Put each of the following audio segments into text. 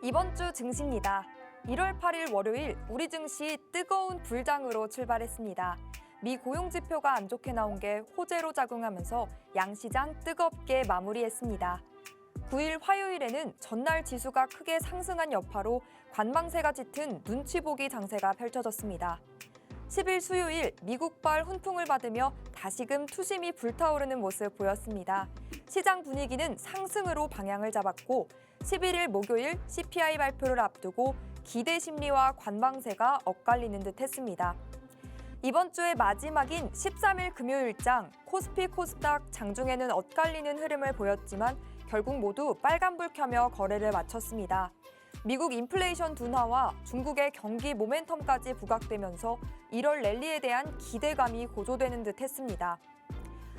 이번 주 증시입니다. 1월 8일 월요일 우리 증시 뜨거운 불장으로 출발했습니다. 미 고용 지표가 안 좋게 나온 게 호재로 작용하면서 양시장 뜨겁게 마무리했습니다. 9일 화요일에는 전날 지수가 크게 상승한 여파로 관망세가 짙은 눈치 보기 장세가 펼쳐졌습니다. 10일 수요일 미국발 훈풍을 받으며 다시금 투심이 불타오르는 모습 보였습니다. 시장 분위기는 상승으로 방향을 잡았고 11일 목요일 CPI 발표를 앞두고 기대 심리와 관망세가 엇갈리는 듯 했습니다. 이번 주의 마지막인 13일 금요일장 코스피 코스닥 장중에는 엇갈리는 흐름을 보였지만 결국 모두 빨간불 켜며 거래를 마쳤습니다. 미국 인플레이션 둔화와 중국의 경기 모멘텀까지 부각되면서 1월 랠리에 대한 기대감이 고조되는 듯 했습니다.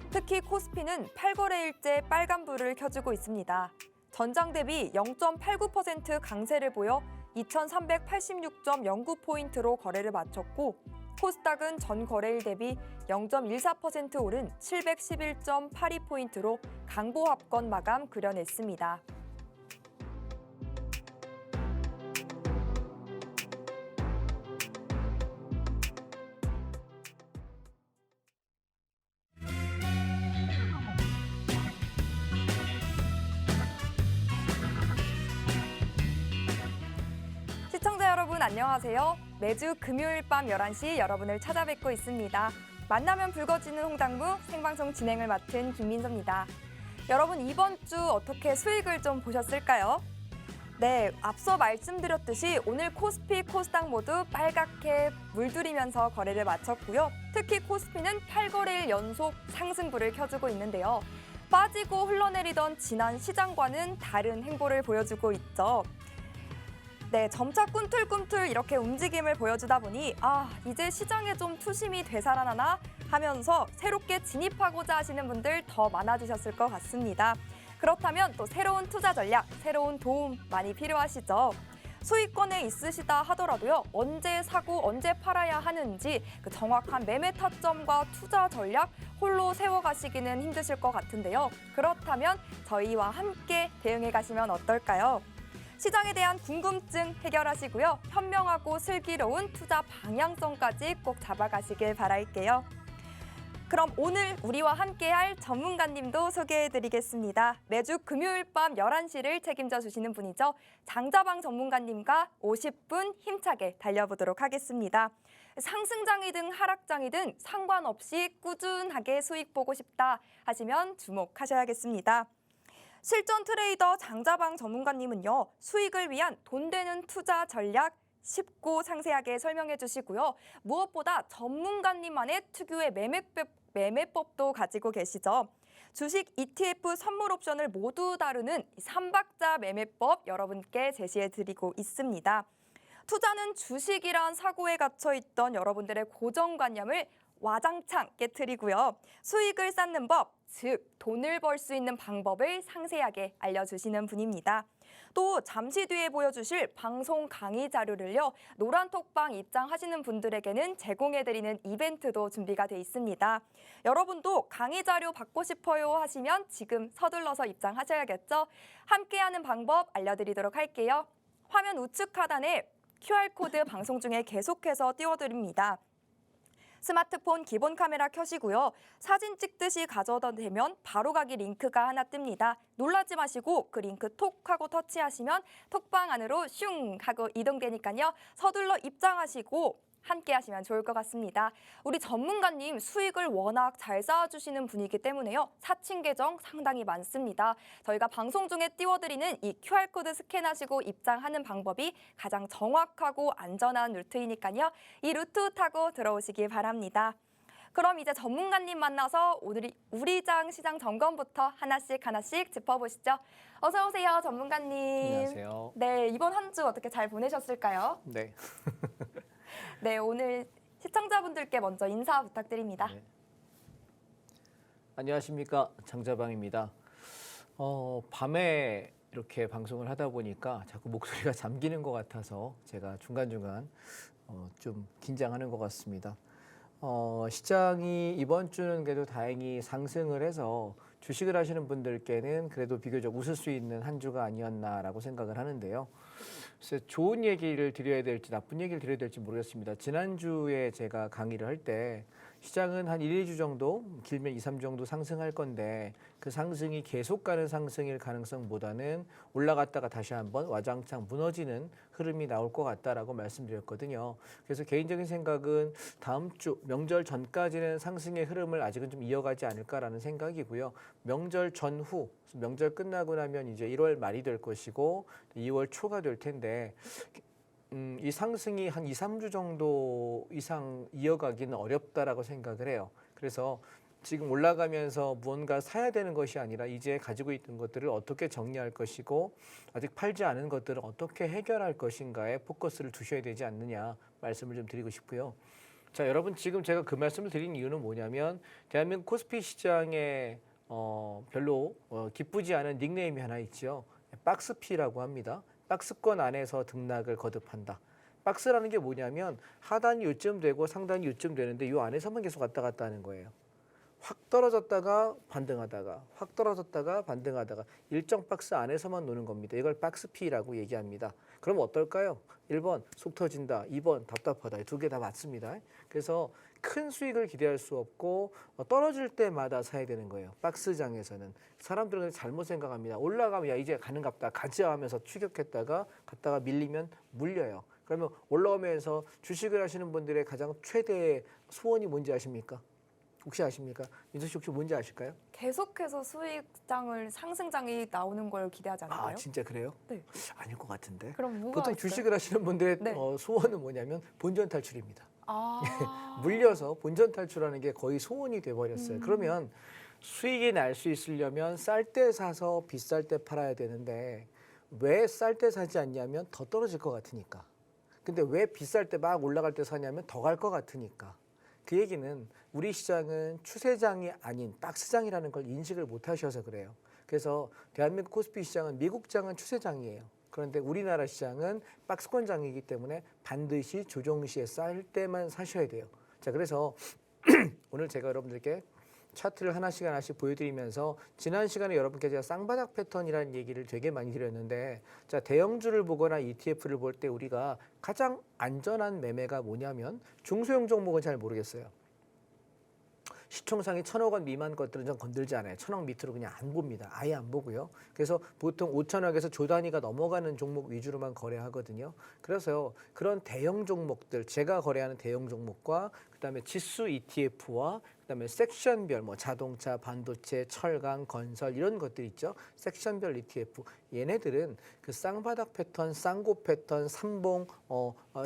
특히 코스피는 8거래일째 빨간불을 켜주고 있습니다. 전장 대비 0.89% 강세를 보여 2386.09포인트로 거래를 마쳤고 코스닥은 전 거래일 대비 0.14% 오른 711.82포인트로 강보합권 마감 그려냈습니다. 시청자 여러분 안녕하세요. 매주 금요일 밤 11시 여러분을 찾아뵙고 있습니다. 만나면 붉어지는 홍당무 생방송 진행을 맡은 김민서입니다. 여러분 이번 주 어떻게 수익을 좀 보셨을까요? 네, 앞서 말씀드렸듯이 오늘 코스피, 코스닥 모두 빨갛게 물들이면서 거래를 마쳤고요. 특히 코스피는 8거래일 연속 상승불을 켜주고 있는데요. 빠지고 흘러내리던 지난 시장과는 다른 행보를 보여주고 있죠. 네, 점차 꿈틀꿈틀 이렇게 움직임을 보여주다 보니 이제 시장에 좀 투심이 되살아나나 하면서 새롭게 진입하고자 하시는 분들 더 많아지셨을 것 같습니다. 그렇다면 또 새로운 투자 전략, 새로운 도움 많이 필요하시죠? 수익권에 있으시다 하더라도요. 언제 사고 언제 팔아야 하는지 그 정확한 매매 타점과 투자 전략 홀로 세워가시기는 힘드실 것 같은데요. 그렇다면 저희와 함께 대응해 가시면 어떨까요? 시장에 대한 궁금증 해결하시고요. 현명하고 슬기로운 투자 방향성까지 꼭 잡아가시길 바랄게요. 그럼 오늘 우리와 함께할 전문가님도 소개해드리겠습니다. 매주 금요일 밤 11시를 책임져 주시는 분이죠. 장자방 전문가님과 50분 힘차게 달려보도록 하겠습니다. 상승장이든 하락장이든 상관없이 꾸준하게 수익 보고 싶다 하시면 주목하셔야겠습니다. 실전 트레이더 장자방 전문가님은요. 수익을 위한 돈 되는 투자 전략 쉽고 상세하게 설명해 주시고요. 무엇보다 전문가님만의 특유의 매매법도 가지고 계시죠. 주식, ETF, 선물 옵션을 모두 다루는 3박자 매매법 여러분께 제시해 드리고 있습니다. 투자는 주식이란 사고에 갇혀 있던 여러분들의 고정관념을 와장창 깨트리고요. 수익을 쌓는 법, 즉 돈을 벌 수 있는 방법을 상세하게 알려주시는 분입니다. 또 잠시 뒤에 보여주실 방송 강의 자료를요. 노란톡방 입장하시는 분들에게는 제공해드리는 이벤트도 준비가 돼 있습니다. 여러분도 강의 자료 받고 싶어요 하시면 지금 서둘러서 입장하셔야겠죠. 함께하는 방법 알려드리도록 할게요. 화면 우측 하단에 QR코드 방송 중에 계속해서 띄워드립니다. 스마트폰 기본 카메라 켜시고요. 사진 찍듯이 가져다 대면 바로 가기 링크가 하나 뜹니다. 놀라지 마시고 그 링크 톡 하고 터치하시면 톡방 안으로 슝 하고 이동되니까요. 서둘러 입장하시고 함께 하시면 좋을 것 같습니다. 우리 전문가님 수익을 워낙 잘 쌓아주시는 분이기 때문에요. 사칭 계정 상당히 많습니다. 저희가 방송 중에 띄워드리는 이 QR코드 스캔하시고 입장하는 방법이 가장 정확하고 안전한 루트이니까요. 이 루트 타고 들어오시기 바랍니다. 그럼 이제 전문가님 만나서 우리 장 시장 점검부터 하나씩 짚어보시죠. 어서 오세요, 전문가님. 안녕하세요. 네, 이번 한 주 어떻게 잘 보내셨을까요? 네. 네, 오늘 시청자분들께 먼저 인사 부탁드립니다. 네. 안녕하십니까, 장자방입니다. 밤에 이렇게 방송을 하다 보니까 자꾸 목소리가 잠기는 것 같아서 제가 중간중간 좀 긴장하는 것 같습니다. 시장이 이번 주는 그래도 다행히 상승을 해서 주식을 하시는 분들께는 그래도 비교적 웃을 수 있는 한 주가 아니었나라고 생각을 하는데요. 그래서 좋은 얘기를 드려야 될지 나쁜 얘기를 드려야 될지 모르겠습니다. 지난주에 제가 강의를 할 때 시장은 한 1, 2주 정도, 길면 2, 3주 정도 상승할 건데 그 상승이 계속 가는 상승일 가능성보다는 올라갔다가 다시 한번 와장창 무너지는 흐름이 나올 것 같다라고 말씀드렸거든요. 그래서 개인적인 생각은 다음 주 명절 전까지는 상승의 흐름을 아직은 좀 이어가지 않을까라는 생각이고요. 명절 전후, 명절 끝나고 나면 이제 1월 말이 될 것이고 2월 초가 될 텐데 이 상승이 한 2, 3주 정도 이상 이어가기는 어렵다라고 생각을 해요. 그래서 지금 올라가면서 무언가 사야 되는 것이 아니라 이제 가지고 있던 것들을 어떻게 정리할 것이고 아직 팔지 않은 것들을 어떻게 해결할 것인가에 포커스를 두셔야 되지 않느냐 말씀을 좀 드리고 싶고요. 자, 여러분 지금 제가 그 말씀을 드린 이유는 뭐냐면 대한민국 코스피 시장에 별로 기쁘지 않은 닉네임이 하나 있죠. 박스피라고 합니다. 박스권 안에서 등락을 거듭한다. 박스라는 게 뭐냐면 하단이 요쯤 되고 상단이 요쯤 되는데 이 안에서만 계속 왔다 갔다 하는 거예요. 확 떨어졌다가 반등하다가 확 떨어졌다가 반등하다가 일정 박스 안에서만 노는 겁니다. 이걸 박스피라고 얘기합니다. 그럼 어떨까요? 1번 속 터진다, 2번 답답하다. 두 개 다 맞습니다. 그래서 큰 수익을 기대할 수 없고 떨어질 때마다 사야 되는 거예요. 박스장에서는. 사람들은 잘못 생각합니다. 올라가면 야 이제 가는갑다 가자 하면서 추격했다가 갔다가 밀리면 물려요. 그러면 올라오면서 주식을 하시는 분들의 가장 최대의 소원이 뭔지 아십니까? 혹시 아십니까? 민수 씨 혹시 뭔지 아실까요? 계속해서 수익장을 상승장이 나오는 걸 기대하지 않나요? 아 진짜 그래요? 네. 아닐 것 같은데. 그럼 뭐가 보통 있어요? 주식을 하시는 분들의 네. 소원은 뭐냐면 본전 탈출입니다. 아. 물려서 본전 탈출하는 게 거의 소원이 돼버렸어요. 그러면 수익이 날 수 있으려면 쌀 때 사서 비쌀 때 팔아야 되는데 왜 쌀 때 사지 않냐면 더 떨어질 것 같으니까. 근데 왜 비쌀 때 막 올라갈 때 사냐면 더 갈 것 같으니까. 그 얘기는 우리 시장은 추세장이 아닌 박스장이라는 걸 인식을 못 하셔서 그래요. 그래서 대한민국 코스피 시장은 미국장은 추세장이에요. 그런데 우리나라 시장은 박스권장이기 때문에 반드시 조정 시에 쌀 때만 사셔야 돼요. 자, 그래서 오늘 제가 여러분들께 차트를 하나씩 보여드리면서 지난 시간에 여러분께 제가 쌍바닥 패턴이라는 얘기를 되게 많이 드렸는데 자 대형주를 보거나 ETF를 볼 때 우리가 가장 안전한 매매가 뭐냐면 중소형 종목은 잘 모르겠어요. 시총상이 1,000억 원 미만 것들은 전 건들지 않아요. 1,000억 밑으로 그냥 안 봅니다. 아예 안 보고요. 그래서 보통 5,000억에서 조 단위가 넘어가는 종목 위주로만 거래하거든요. 그래서 그런 대형 종목들, 제가 거래하는 대형 종목과 그다음에 지수 ETF와 그다음에 섹션별 뭐 자동차, 반도체, 철강, 건설 이런 것들 있죠. 섹션별 ETF 얘네들은 그 쌍바닥 패턴, 쌍고 패턴, 삼봉,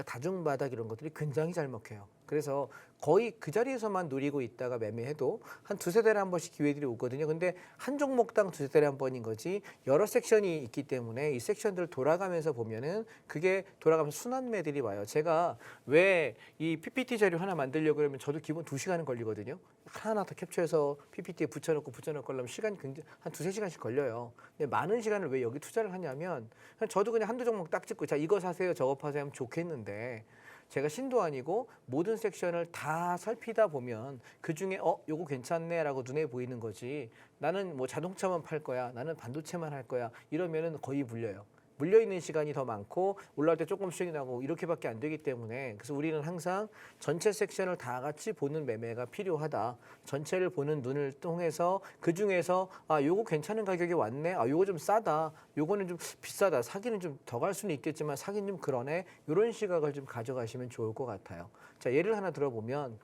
다중바닥 이런 것들이 굉장히 잘 먹혀요. 그래서 거의 그 자리에서만 노리고 있다가 매매해도 한 두세 달에 한 번씩 기회들이 오거든요. 근데 한 종목당 두세 달에 한 번인 거지 여러 섹션이 있기 때문에 이 섹션들을 돌아가면서 보면은 그게 돌아가면서 순환매들이 와요. 제가 왜 이 PPT 자료 하나 만들려고 그러면 저도 기본 2시간은 걸리거든요. 하나하나 다 캡처해서 PPT에 붙여놓고 하려면 시간이 굉장히 한 두세 시간씩 걸려요. 근데 많은 시간을 왜 여기 투자를 하냐면 저도 그냥 한두 종목 딱 찍고 자 이거 사세요 저거 파세요 하면 좋겠는데 제가 신도 아니고 모든 섹션을 다 살피다 보면 그중에 요거 괜찮네라고 눈에 보이는 거지 나는 뭐 자동차만 팔 거야 나는 반도체만 할 거야 이러면은 거의 물려요. 물려있는 시간이 더 많고 올라올 때 조금 수익이 나고 이렇게밖에 안 되기 때문에 그래서 우리는 항상 전체 섹션을 다 같이 보는 매매가 필요하다. 전체를 보는 눈을 통해서 그중에서 아 요거 괜찮은 가격에 왔네. 아 요거 좀 싸다. 요거는 좀 비싸다. 사기는 좀 더 갈 수는 있겠지만 사기는 좀 그러네. 이런 시각을 좀 가져가시면 좋을 것 같아요. 자 예를 하나 들어보면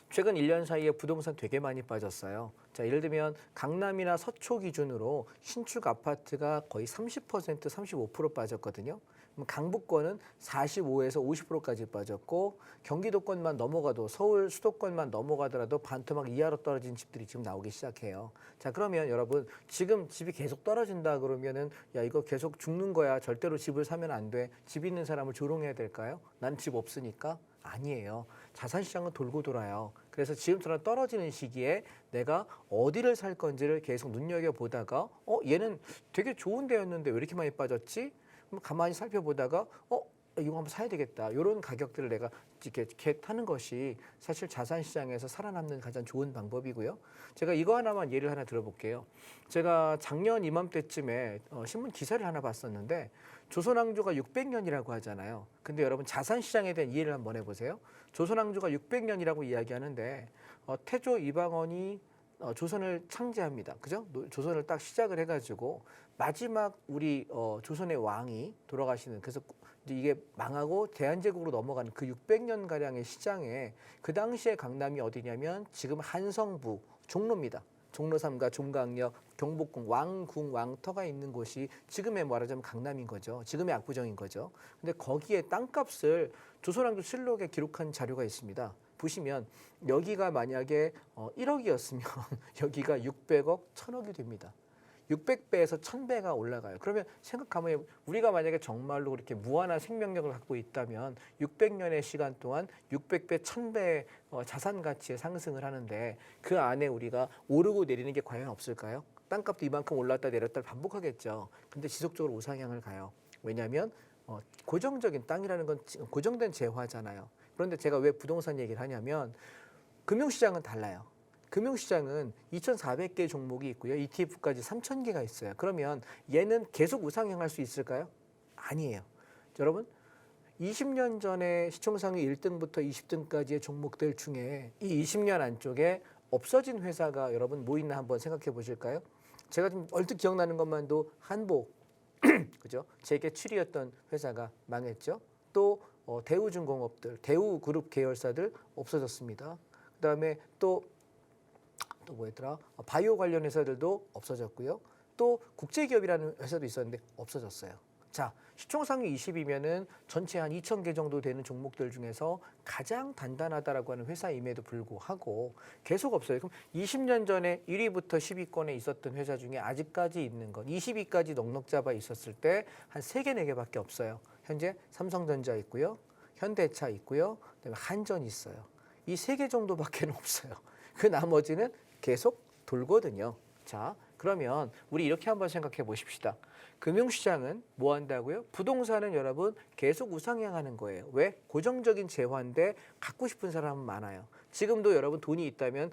최근 1년 사이에 부동산 되게 많이 빠졌어요. 자, 예를 들면 강남이나 서초 기준으로 신축 아파트가 거의 30%, 35% 빠졌거든요. 그럼 강북권은 45에서 50%까지 빠졌고 경기도권만 넘어가도 서울 수도권만 넘어가더라도 반토막 이하로 떨어진 집들이 지금 나오기 시작해요. 자, 그러면 여러분 지금 집이 계속 떨어진다 그러면은 야 이거 계속 죽는 거야. 절대로 집을 사면 안 돼. 집 있는 사람을 조롱해야 될까요? 난 집 없으니까. 아니에요. 자산시장은 돌고 돌아요. 그래서 지금처럼 떨어지는 시기에 내가 어디를 살 건지를 계속 눈여겨보다가 얘는 되게 좋은 데였는데 왜 이렇게 많이 빠졌지? 그럼 가만히 살펴보다가 이거 한번 사야 되겠다. 이런 가격들을 내가 이렇게 하는 것이 사실 자산 시장에서 살아남는 가장 좋은 방법이고요. 제가 이거 하나만 예를 하나 들어볼게요. 제가 작년 이맘때쯤에 신문 기사를 하나 봤었는데 조선왕조가 600년이라고 하잖아요. 근데 여러분 자산 시장에 대한 이해를 한번 해보세요. 조선왕조가 600년이라고 이야기하는데 태조 이방원이 조선을 창제합니다. 그죠? 조선을 딱 시작을 해가지고 마지막 우리 조선의 왕이 돌아가시는, 그래서 이제 이게 망하고 대한제국으로 넘어가는 그 600년 가량의 시장에 그 당시에 강남이 어디냐면 지금 한성부 종로입니다. 종로 3가 종강역, 경복궁, 왕궁, 왕터가 있는 곳이 지금의 말하자면 강남인 거죠. 지금의 압구정인 거죠. 근데 거기에 땅값을 조선왕조 실록에 기록한 자료가 있습니다. 보시면 여기가 만약에 1억이었으면 여기가 600억, 1000억이 됩니다. 600배에서 1000배가 올라가요. 그러면 생각하면 우리가 만약에 정말로 그렇게 무한한 생명력을 갖고 있다면 600년의 시간 동안 600배, 1000배의 자산 가치의 상승을 하는데 그 안에 우리가 오르고 내리는 게 과연 없을까요? 땅값도 이만큼 올랐다 내렸다 반복하겠죠. 근데 지속적으로 우상향을 가요. 왜냐하면 고정적인 땅이라는 건 고정된 재화잖아요. 그런데 제가 왜 부동산 얘기를 하냐면 금융시장은 달라요. 금융시장은 2,400개 종목이 있고요. ETF까지 3,000개가 있어요. 그러면 얘는 계속 우상향할 수 있을까요? 아니에요. 여러분 20년 전에 시총상위 1등부터 20등까지의 종목들 중에 이 20년 안쪽에 없어진 회사가 여러분 뭐 있나 한번 생각해 보실까요? 제가 좀 얼핏 기억나는 것만도 한복, 그죠? 제게 7위였던 회사가 망했죠. 또 대우중공업들, 대우그룹 계열사들 없어졌습니다. 그다음에 또 뭐였더라? 바이오 관련 회사들도 없어졌고요. 또 국제기업이라는 회사도 있었는데 없어졌어요. 자, 시총상위 20이면은 전체 한 2,000개 정도 되는 종목들 중에서 가장 단단하다라고 하는 회사임에도 불구하고 계속 없어요. 그럼 20년 전에 1위부터 10위권에 있었던 회사 중에 아직까지 있는 건 20위까지 넉넉 잡아 있었을 때 한 3개, 4개밖에 없어요. 현재 삼성전자 있고요. 현대차 있고요. 그다음에 한전 있어요. 이 3개 정도밖에 없어요. 그 나머지는 계속 돌거든요. 자, 그러면 우리 이렇게 한번 생각해 보십시다. 금융시장은 뭐 한다고요? 부동산은 여러분 계속 우상향하는 거예요. 왜? 고정적인 재화인데 갖고 싶은 사람은 많아요. 지금도 여러분 돈이 있다면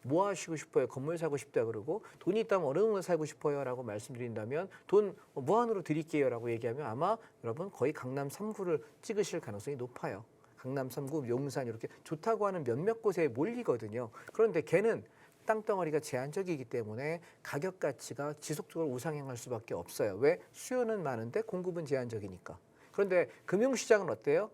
뭐 하시고 싶어요? 건물 사고 싶다 그러고 돈이 있다면 어느 동네 살고 싶어요? 라고 말씀드린다면 돈 무한으로 드릴게요 라고 얘기하면 아마 여러분 거의 강남 3구를 찍으실 가능성이 높아요. 강남 3구, 용산 이렇게 좋다고 하는 몇몇 곳에 몰리거든요. 그런데 걔는 땅덩어리가 제한적이기 때문에 가격 가치가 지속적으로 우상향할 수밖에 없어요. 왜? 수요는 많은데 공급은 제한적이니까. 그런데 금융시장은 어때요?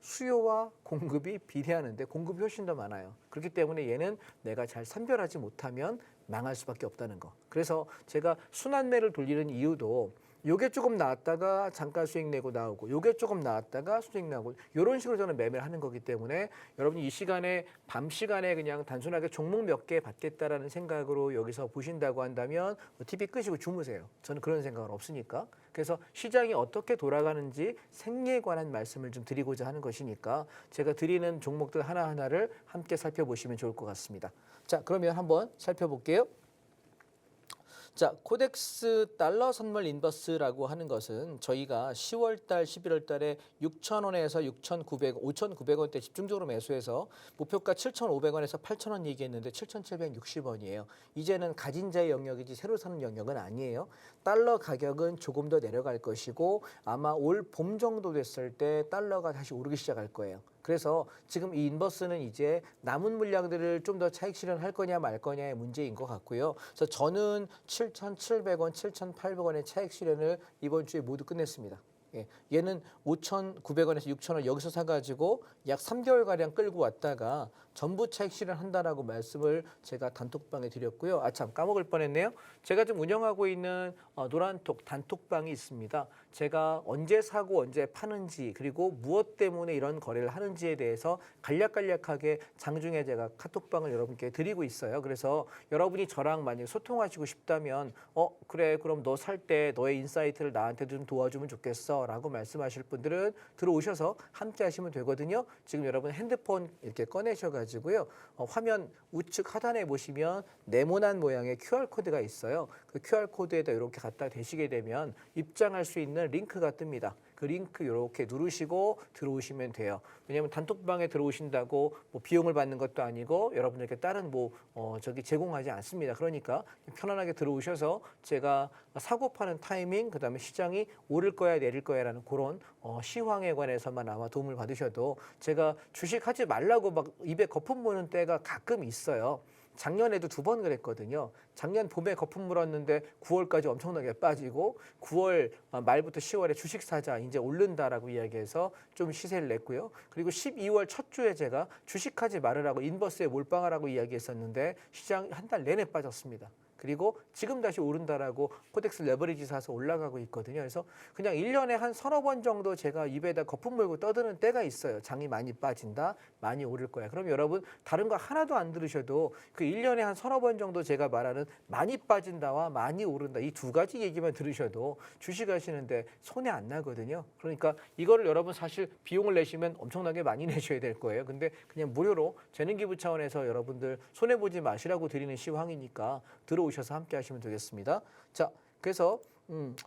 수요와 공급이 비례하는데 공급이 훨씬 더 많아요. 그렇기 때문에 얘는 내가 잘 선별하지 못하면 망할 수밖에 없다는 거. 그래서 제가 순환매를 돌리는 이유도 요게 조금 나왔다가 잠깐 수익 내고 나오고 요게 조금 나왔다가 수익 나오고 이런 식으로 저는 매매를 하는 거기 때문에 여러분이 이 시간에 밤 시간에 그냥 단순하게 종목 몇 개 받겠다라는 생각으로 여기서 보신다고 한다면 TV 끄시고 주무세요. 저는 그런 생각은 없으니까. 그래서 시장이 어떻게 돌아가는지 생리에 관한 말씀을 좀 드리고자 하는 것이니까 제가 드리는 종목들 하나하나를 함께 살펴보시면 좋을 것 같습니다. 자, 그러면 한번 살펴볼게요. 자, 코덱스 달러 선물 인버스라고 하는 것은 저희가 10월 달, 11월 달에 6,000원에서 6,900원, 5,900원대 집중적으로 매수해서 목표가 7,500원에서 8,000원 얘기했는데 7,760원이에요. 이제는 가진 자의 영역이지 새로 사는 영역은 아니에요. 달러 가격은 조금 더 내려갈 것이고 아마 올 봄 정도 됐을 때 달러가 다시 오르기 시작할 거예요. 그래서 지금 이 인버스는 이제 남은 물량들을 좀 더 차익 실현할 거냐 말 거냐의 문제인 것 같고요. 그래서 저는 7,700원, 7,800원의 차익 실현을 이번 주에 모두 끝냈습니다. 예, 얘는 5,900원에서 6,000원 여기서 사가지고 약 3개월가량 끌고 왔다가 전부 차익 실현한다라고 말씀을 제가 단톡방에 드렸고요. 아, 참 까먹을 뻔했네요. 제가 지금 운영하고 있는 노란톡 단톡방이 있습니다. 제가 언제 사고 언제 파는지 그리고 무엇 때문에 이런 거래를 하는지에 대해서 간략간략하게 장중에 제가 카톡방을 여러분께 드리고 있어요. 그래서 여러분이 저랑 만약에 소통하시고 싶다면 그래 그럼 너 살 때 너의 인사이트를 나한테 좀 도와주면 좋겠어 라고 말씀하실 분들은 들어오셔서 함께 하시면 되거든요. 지금 여러분 핸드폰 이렇게 꺼내셔가지고요. 화면 우측 하단에 보시면 네모난 모양의 QR코드가 있어요. 그 QR코드에다 이렇게 갖다 대시게 되면 입장할 수 있는 링크가 뜹니다. 그 링크 이렇게 누르시고 들어오시면 돼요. 왜냐하면 단톡방에 들어오신다고 뭐 비용을 받는 것도 아니고 여러분들께 다른 저기 제공하지 않습니다. 그러니까 편안하게 들어오셔서 제가 사고 파는 타이밍, 그다음에 시장이 오를 거야 내릴 거야라는 그런 시황에 관해서만 아마 도움을 받으셔도, 제가 주식하지 말라고 막 입에 거품 무는 때가 가끔 있어요. 작년에도 2번 그랬거든요. 작년 봄에 거품 물었는데 9월까지 엄청나게 빠지고 9월 말부터 10월에 주식 사자 이제 오른다라고 이야기해서 좀 시세를 냈고요. 그리고 12월 첫 주에 제가 주식하지 말으라고 인버스에 몰빵하라고 이야기했었는데 시장 한 달 내내 빠졌습니다. 그리고 지금 다시 오른다라고 코덱스 레버리지 사서 올라가고 있거든요. 그래서 그냥 1년에 한 서너 번 정도 제가 입에다 거품 물고 떠드는 때가 있어요. 장이 많이 빠진다, 많이 오를 거야. 그럼 여러분 다른 거 하나도 안 들으셔도 그 1년에 한 서너 번 정도 제가 말하는 많이 빠진다와 많이 오른다, 이 두 가지 얘기만 들으셔도 주식하시는데 손해 안 나거든요. 그러니까 이거를 여러분 사실 비용을 내시면 엄청나게 많이 내셔야 될 거예요. 근데 그냥 무료로 재능기부 차원에서 여러분들 손해보지 마시라고 드리는 시황이니까 들어오셔서 함께 하시면 되겠습니다. 자, 그래서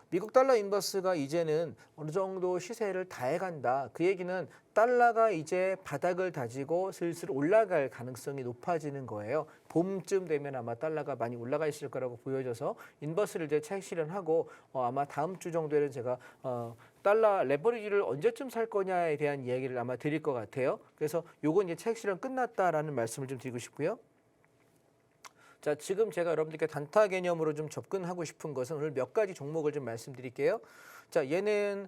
미국 달러 인버스가 이제는 어느 정도 시세를 다 해간다. 그 얘기는 달러가 이제 바닥을 다지고 슬슬 올라갈 가능성이 높아지는 거예요. 봄쯤 되면 아마 달러가 많이 올라가 있을 거라고 보여져서 인버스를 이제 차익 실현하고 아마 다음 주 정도에는 제가 달러 레버리지를 언제쯤 살 거냐에 대한 이야기를 아마 드릴 것 같아요. 그래서 요건 이제 차익 실현 끝났다라는 말씀을 좀 드리고 싶고요. 자, 지금 제가 여러분들께 단타 개념으로 좀 접근하고 싶은 것은 오늘 몇 가지 종목을 좀 말씀드릴게요. 자, 얘는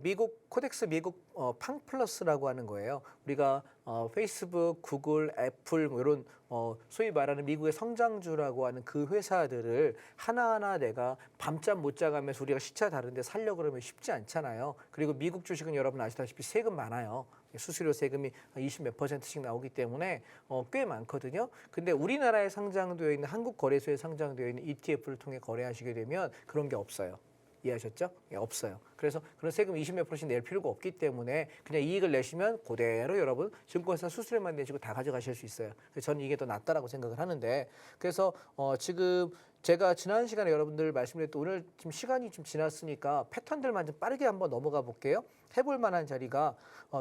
미국 코덱스 미국 팡플러스라고 하는 거예요. 우리가 페이스북, 구글, 애플 뭐 이런 소위 말하는 미국의 성장주라고 하는 그 회사들을 하나하나 내가 밤잠 못 자가면서 우리가 시차 다른데 살려 그러면 쉽지 않잖아요. 그리고 미국 주식은 여러분 아시다시피 세금 많아요. 수수료 세금이 20몇 %씩 나오기 때문에 꽤 많거든요. 근데 우리나라에 상장되어 있는 한국 거래소에 상장되어 있는 ETF를 통해 거래하시게 되면 그런 게 없어요. 이해하셨죠? 예, 없어요. 그래서 그런 세금 20몇 %씩 낼 필요가 없기 때문에 그냥 이익을 내시면 그대로 여러분 증권사 수수료만 내시고 다 가져가실 수 있어요. 그래서 저는 이게 더 낫다라고 생각을 하는데, 그래서 지금 제가 지난 시간에 여러분들 말씀드렸던, 오늘 지금 시간이 좀 지났으니까 패턴들만 좀 빠르게 한번 넘어가 볼게요. 해볼 만한 자리가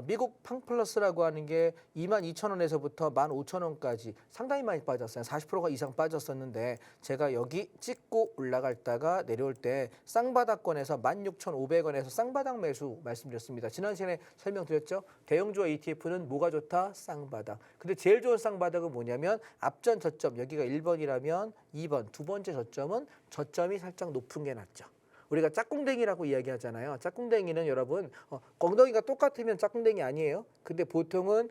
미국 팡플러스라고 하는 게 22,000원에서부터 15,000원까지 상당히 많이 빠졌어요. 40%가 이상 빠졌었는데 제가 여기 찍고 올라갔다가 내려올 때 쌍바닥권에서 16,500원에서 쌍바닥 매수 말씀드렸습니다. 지난 시간에 설명드렸죠. 대형주와 ETF는 뭐가 좋다? 쌍바닥. 근데 제일 좋은 쌍바닥은 뭐냐면 앞전 저점, 여기가 1번이라면 2번, 두 번째 저점은 저점이 살짝 높은 게 낫죠. 우리가 짝꿍댕이라고 이야기하잖아요. 짝꿍댕이는 여러분 엉덩이가 똑같으면 짝꿍댕이 아니에요. 근데 보통은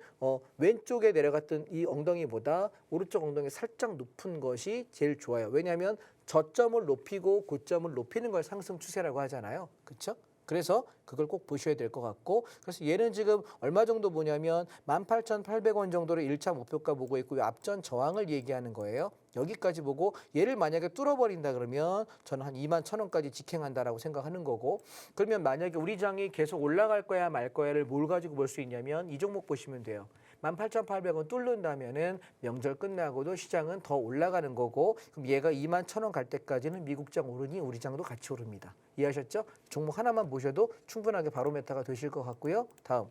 왼쪽에 내려갔던 이 엉덩이보다 오른쪽 엉덩이 살짝 높은 것이 제일 좋아요. 왜냐하면 저점을 높이고 고점을 높이는 걸 상승 추세라고 하잖아요. 그렇죠? 그래서 그걸 꼭 보셔야 될 것 같고, 그래서 얘는 지금 얼마 정도 보냐면 18,800원 정도를 1차 목표가 보고 있고요. 앞전 저항을 얘기하는 거예요. 여기까지 보고 얘를 만약에 뚫어버린다 그러면 저는 한 21,000원까지 직행한다라고 생각하는 거고, 그러면 만약에 우리 장이 계속 올라갈 거야 말 거야를 뭘 가지고 볼 수 있냐면 이 종목 보시면 돼요. 18,800원 뚫는다면은 명절 끝나고도 시장은 더 올라가는 거고, 그럼 얘가 21,000원 갈 때까지는 미국장 오르니 우리 장도 같이 오릅니다. 이해하셨죠? 종목 하나만 보셔도 충분하게 바로메타가 되실 것 같고요. 다음.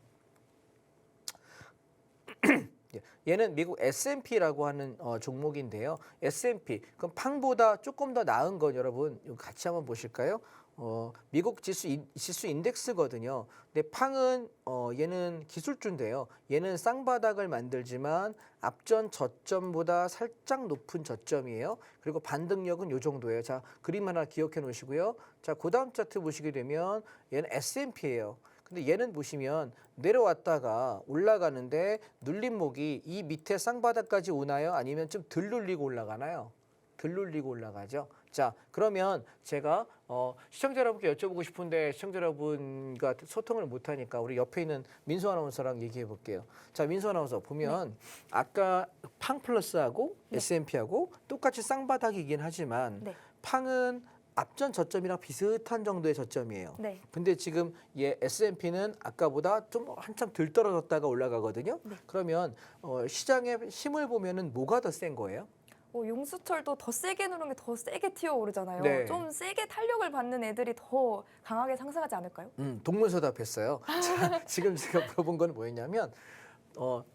얘는 미국 S&P라고 하는 종목인데요. S&P, 그럼 팡보다 조금 더 나은 건 여러분 이거 같이 한번 보실까요? 미국 지수 인덱스거든요. 근데 팡은 얘는 기술주인데요. 얘는 쌍바닥을 만들지만 앞전 저점보다 살짝 높은 저점이에요. 그리고 반등력은 요 정도예요. 자, 그림 하나 기억해 놓으시고요. 자, 그다음 차트 보시게 되면 얘는 S&P예요. 근데 얘는 보시면 내려왔다가 올라가는데 눌림목이 이 밑에 쌍바닥까지 오나요? 아니면 좀 덜 눌리고 올라가나요? 덜 눌리고 올라가죠. 자, 그러면 제가 시청자 여러분께 여쭤보고 싶은데 시청자 여러분과 소통을 못하니까 우리 옆에 있는 민수 아나운서랑 얘기해 볼게요. 자, 민수 아나운서 보면 아까 팡플러스하고 S&P하고 똑같이 쌍바닥이긴 하지만 팡은 앞전 저점이랑 비슷한 정도의 저점이에요. 네. 근데 지금 얘 S&P는 아까보다 좀 한참 덜 떨어졌다가 올라가거든요. 그러면 시장의 힘을 보면은 뭐가 더 센 거예요? 용수철도 더 세게 누르면 더 세게 튀어오르잖아요. 네. 좀 세게 탄력을 받는 애들이 더 강하게 상승하지 않을까요? 동문서답했어요. 자, 지금 제가 물어본 건 뭐였냐면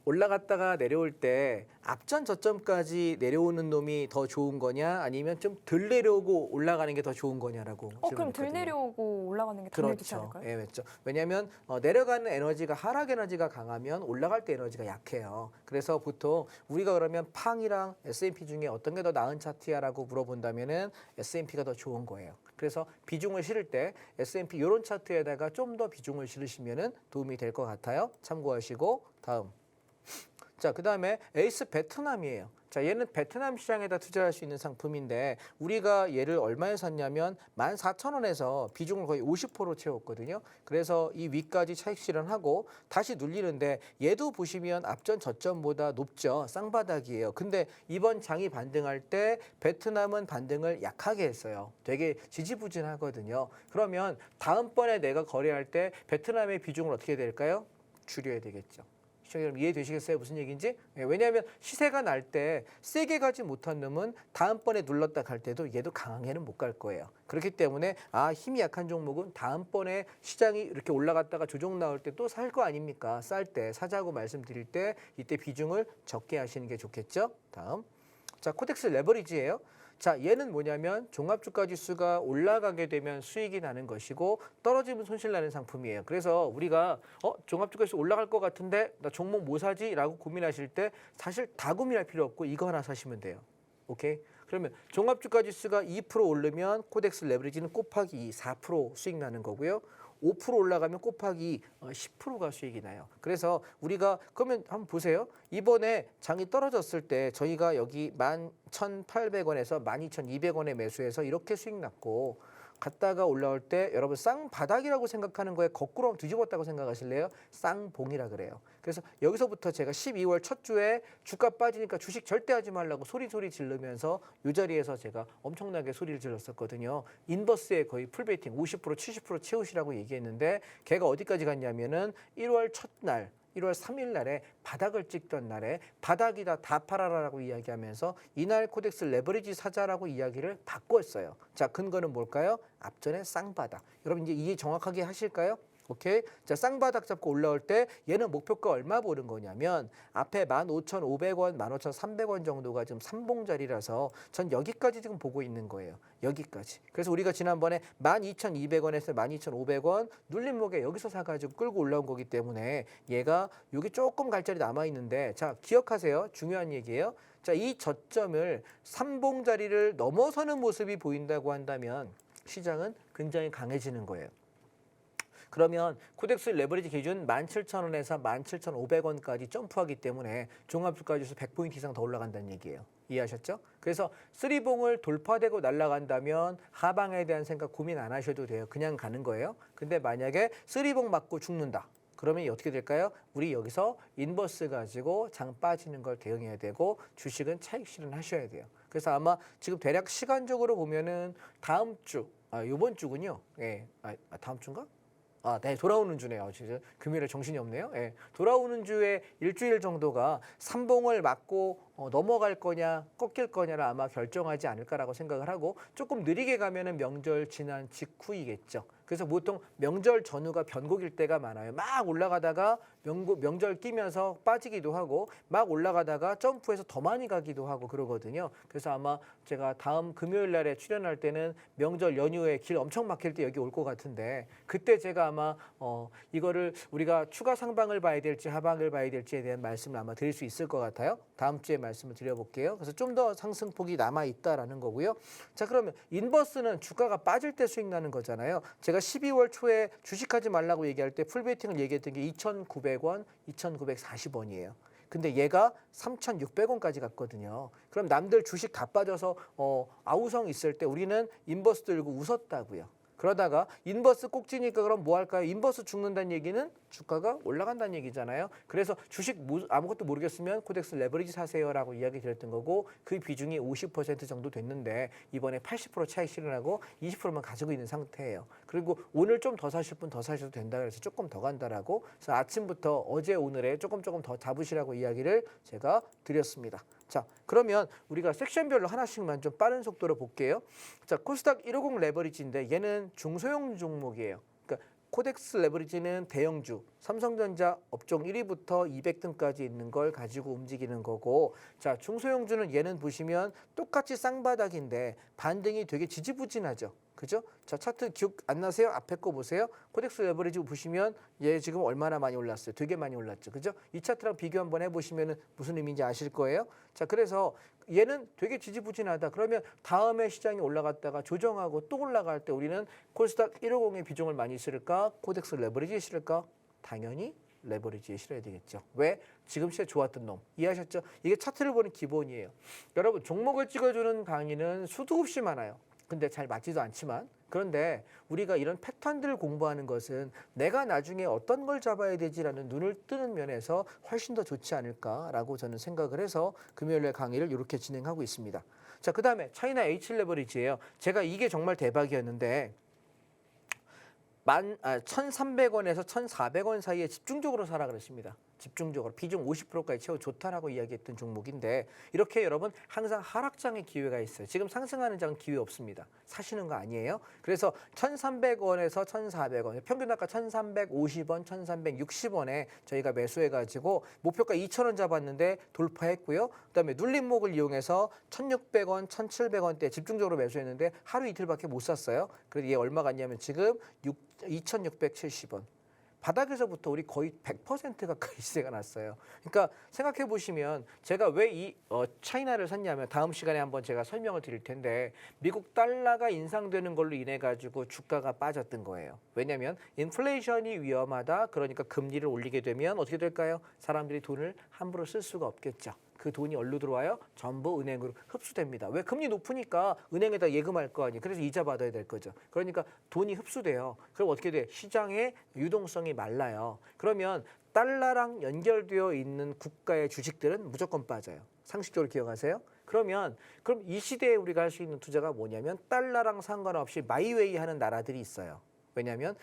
올라갔다가 내려올 때 앞전 저점까지 내려오는 놈이 더 좋은 거냐 아니면 좀 덜 내려오고 올라가는 게 더 좋은 거냐라고 그럼 덜 질문했거든요. 내려오고 올라가는 게 더 좋지 그렇죠. 않을까요? 예, 맞죠. 왜냐하면 내려가는 에너지가 하락 에너지가 강하면 올라갈 때 에너지가 약해요. 그래서 보통 우리가 그러면 팡이랑 S&P 중에 어떤 게 더 나은 차트야라고 물어본다면은 S&P가 더 좋은 거예요. 그래서 비중을 실을 때 S&P 이런 차트에다가 좀 더 비중을 실으시면은 도움이 될 것 같아요. 참고하시고 다음. 자, 그다음에 에이스 베트남이에요. 자, 얘는 베트남 시장에다 투자할 수 있는 상품인데 우리가 얘를 얼마에 샀냐면 14,000원에서 비중을 거의 50% 채웠거든요. 그래서 이 위까지 차익 실현하고 다시 눌리는데 얘도 보시면 앞전 저점보다 높죠. 쌍바닥이에요. 근데 이번 장이 반등할 때 베트남은 반등을 약하게 했어요. 되게 지지부진하거든요. 그러면 다음번에 내가 거래할 때 베트남의 비중을 어떻게 될까요? 줄여야 되겠죠. 시청자 여러분 이해되시겠어요? 무슨 얘기인지? 왜냐하면 시세가 날 때 세게 가지 못한 놈은 다음번에 눌렀다 갈 때도 얘도 강하게는 못 갈 거예요. 그렇기 때문에 힘이 약한 종목은 다음번에 시장이 이렇게 올라갔다가 조정 나올 때 또 살 거 아닙니까? 쌀 때 사자고 말씀드릴 때 이때 비중을 적게 하시는 게 좋겠죠? 다음. 자, 코덱스 레버리지예요. 자, 얘는 뭐냐면 종합주가 지수가 올라가게 되면 수익이 나는 것이고 떨어지면 손실 나는 상품이에요. 그래서 우리가 종합주가 지수 올라갈 것 같은데 나 종목 뭐 사지? 라고 고민하실 때 사실 다 고민할 필요 없고 이거 하나 사시면 돼요. 오케이? 그러면 종합주가 지수가 2% 오르면 코덱스 레버리지는 곱하기 2, 4% 수익 나는 거고요. 5% 올라가면 곱하기 10%가 수익이 나요. 그래서 우리가 그러면 한번 보세요. 이번에 장이 떨어졌을 때 저희가 여기 11,800원에서 12,200원에 매수해서 이렇게 수익 났고 갔다가 올라올 때 여러분 쌍바닥이라고 생각하는 거에 거꾸로 뒤집었다고 생각하실래요? 쌍봉이라 그래요. 그래서 여기서부터 제가 12월 첫 주에 주가 빠지니까 주식 절대 하지 말라고 소리 지르면서 이 자리에서 제가 엄청나게 소리를 질렀었거든요. 인버스에 거의 풀베이팅 50% 70% 채우시라고 얘기했는데 걔가 어디까지 갔냐면은 1월 첫날 1월 3일 날에 바닥을 찍던 날에 바닥이다 다 팔아라라고 이야기하면서 이날 코덱스 레버리지 사자라고 이야기를 바꿨어요. 자, 근거는 뭘까요? 앞전에 쌍바닥. 여러분 이제 이해 정확하게 하실까요? 오케이. 자, 쌍바닥 잡고 올라올 때 얘는 목표가 얼마 보는 거냐면 앞에 15,500원, 15,300원 정도가 지금 삼봉자리라서 전 여기까지 지금 보고 있는 거예요. 여기까지. 그래서 우리가 지난번에 12,200원에서 12,500원 눌림목에 여기서 사가지고 끌고 올라온 거기 때문에 얘가 여기 조금 갈 자리 남아 있는데 자, 기억하세요. 중요한 얘기예요. 자, 이 저점을 삼봉자리를 넘어서는 모습이 보인다고 한다면 시장은 굉장히 강해지는 거예요. 그러면 코덱스 레버리지 기준 17,000원에서 17,500원까지 점프하기 때문에 종합주가지수 100포인트 이상 더 올라간다는 얘기예요. 이해하셨죠? 그래서 쓰리봉을 돌파되고 날아간다면 하방에 대한 생각 고민 안 하셔도 돼요. 그냥 가는 거예요. 근데 만약에 쓰리봉 맞고 죽는다. 그러면 어떻게 될까요? 우리 여기서 인버스 가지고 장 빠지는 걸 대응해야 되고 주식은 차익 실현하셔야 돼요. 그래서 아마 지금 대략 시간적으로 보면은 다음 주, 이번 주군요. 예, 다음 주인가? 네, 돌아오는 주네요. 진짜 금요일에 정신이 없네요. 예, 돌아오는 주에 일주일 정도가 삼봉을 맞고 넘어갈 거냐 꺾일 거냐를 아마 결정하지 않을까라고 생각을 하고 조금 느리게 가면은 명절 지난 직후이겠죠. 그래서 보통 명절 전후가 변곡일 때가 많아요. 막 올라가다가 명절 끼면서 빠지기도 하고 막 올라가다가 점프해서 더 많이 가기도 하고 그러거든요. 그래서 아마 제가 다음 금요일 날에 출연할 때는 명절 연휴에 길 엄청 막힐 때 여기 올 것 같은데 그때 제가 아마 이거를 우리가 추가 상방을 봐야 될지 하방을 봐야 될지에 대한 말씀을 아마 드릴 수 있을 것 같아요. 다음 주에 말씀을 드려볼게요. 그래서 좀 더 상승폭이 남아 있다라는 거고요. 자, 그러면 인버스는 주가가 빠질 때 수익 나는 거잖아요. 제가 12월 초에 주식하지 말라고 얘기할 때 풀베이팅을 얘기했던 게 2,900원, 2,940원이에요. 근데 얘가 3,600원까지 갔거든요. 그럼 남들 주식 다 빠져서 아우성 있을 때 우리는 인버스 들고 웃었다고요. 그러다가 인버스 꼭지니까 그럼 뭐 할까요? 인버스 죽는다는 얘기는 주가가 올라간다는 얘기잖아요. 그래서 주식 아무것도 모르겠으면 코덱스 레버리지 사세요라고 이야기 드렸던 거고 그 비중이 50% 정도 됐는데 이번에 80% 차익 실현하고 20%만 가지고 있는 상태예요. 그리고 오늘 좀 더 사실 분 더 사셔도 된다 그래서 조금 더 간다라고 그래서 아침부터 어제 오늘에 조금 더 잡으시라고 이야기를 제가 드렸습니다. 자, 그러면 우리가 섹션별로 하나씩만 좀 빠른 속도로 볼게요. 자, 코스닥 150 레버리지인데 얘는 중소형 종목이에요. 그러니까 코덱스 레버리지는 대형주, 삼성전자 업종 1위부터 200등까지 있는 걸 가지고 움직이는 거고, 자, 중소형주는 얘는 보시면 똑같이 쌍바닥인데 반등이 되게 지지부진하죠. 그죠? 자, 차트 기억 안 나세요? 앞에 거 보세요. 코덱스 레버리지 보시면 얘 지금 얼마나 많이 올랐어요? 되게 많이 올랐죠. 그죠? 이 차트랑 비교 한번 해보시면 무슨 의미인지 아실 거예요. 자, 그래서 얘는 되게 지지부진하다. 그러면 다음에 시장이 올라갔다가 조정하고 또 올라갈 때 우리는 코스닥 150의 비중을 많이 실을까? 코덱스 레버리지에 실을까? 당연히 레버리지에 실어야 되겠죠. 왜? 지금 시세 좋았던 놈. 이해하셨죠? 이게 차트를 보는 기본이에요. 여러분, 종목을 찍어주는 강의는 수도 없이 많아요. 근데 잘 맞지도 않지만, 그런데 우리가 이런 패턴들을 공부하는 것은 내가 나중에 어떤 걸 잡아야 되지라는 눈을 뜨는 면에서 훨씬 더 좋지 않을까라고 저는 생각을 해서 금요일에 강의를 이렇게 진행하고 있습니다. 자, 그 다음에 차이나 H 레버리지예요. 제가 이게 정말 대박이었는데 1,300원에서 1,400원 사이에 집중적으로 사라 그랬습니다. 집중적으로 비중 50%까지 채워 좋다라고 이야기했던 종목인데, 이렇게 여러분 항상 하락장의 기회가 있어요. 지금 상승하는 장은 기회 없습니다. 사시는 거 아니에요. 그래서 1,300원에서 1,400원, 평균 단가 1,350원, 1,360원에 저희가 매수해가지고 목표가 2,000원 잡았는데 돌파했고요. 그다음에 눌림목을 이용해서 1,600원, 1,700원대 집중적으로 매수했는데 하루 이틀밖에 못 샀어요. 그래서 얘 얼마 갔냐면 지금 2,670원. 바닥에서부터 우리 거의 100% 가까이 시세가 났어요. 그러니까 생각해 보시면 제가 왜 이 차이나를 샀냐면, 다음 시간에 한번 제가 설명을 드릴 텐데, 미국 달러가 인상되는 걸로 인해 가지고 주가가 빠졌던 거예요. 왜냐하면 인플레이션이 위험하다. 그러니까 금리를 올리게 되면 어떻게 될까요? 사람들이 돈을 함부로 쓸 수가 없겠죠. 그 돈이 어디로 들어와요? 전부 은행으로 흡수됩니다. 왜? 금리 높으니까 은행에다 예금할 거 아니에요. 그래서 이자 받아야 될 거죠. 그러니까 돈이 흡수돼요. 그럼 어떻게 돼? 시장의 유동성이 말라요. 그러면 달러랑 연결되어 있는 국가의 주식들은 무조건 빠져요. 상식적으로 기억하세요. 그럼 이 시대에 우리가 할 수 있는 투자가 뭐냐면, 달러랑 상관없이 마이웨이 하는 나라들이 있어요. 왜냐하면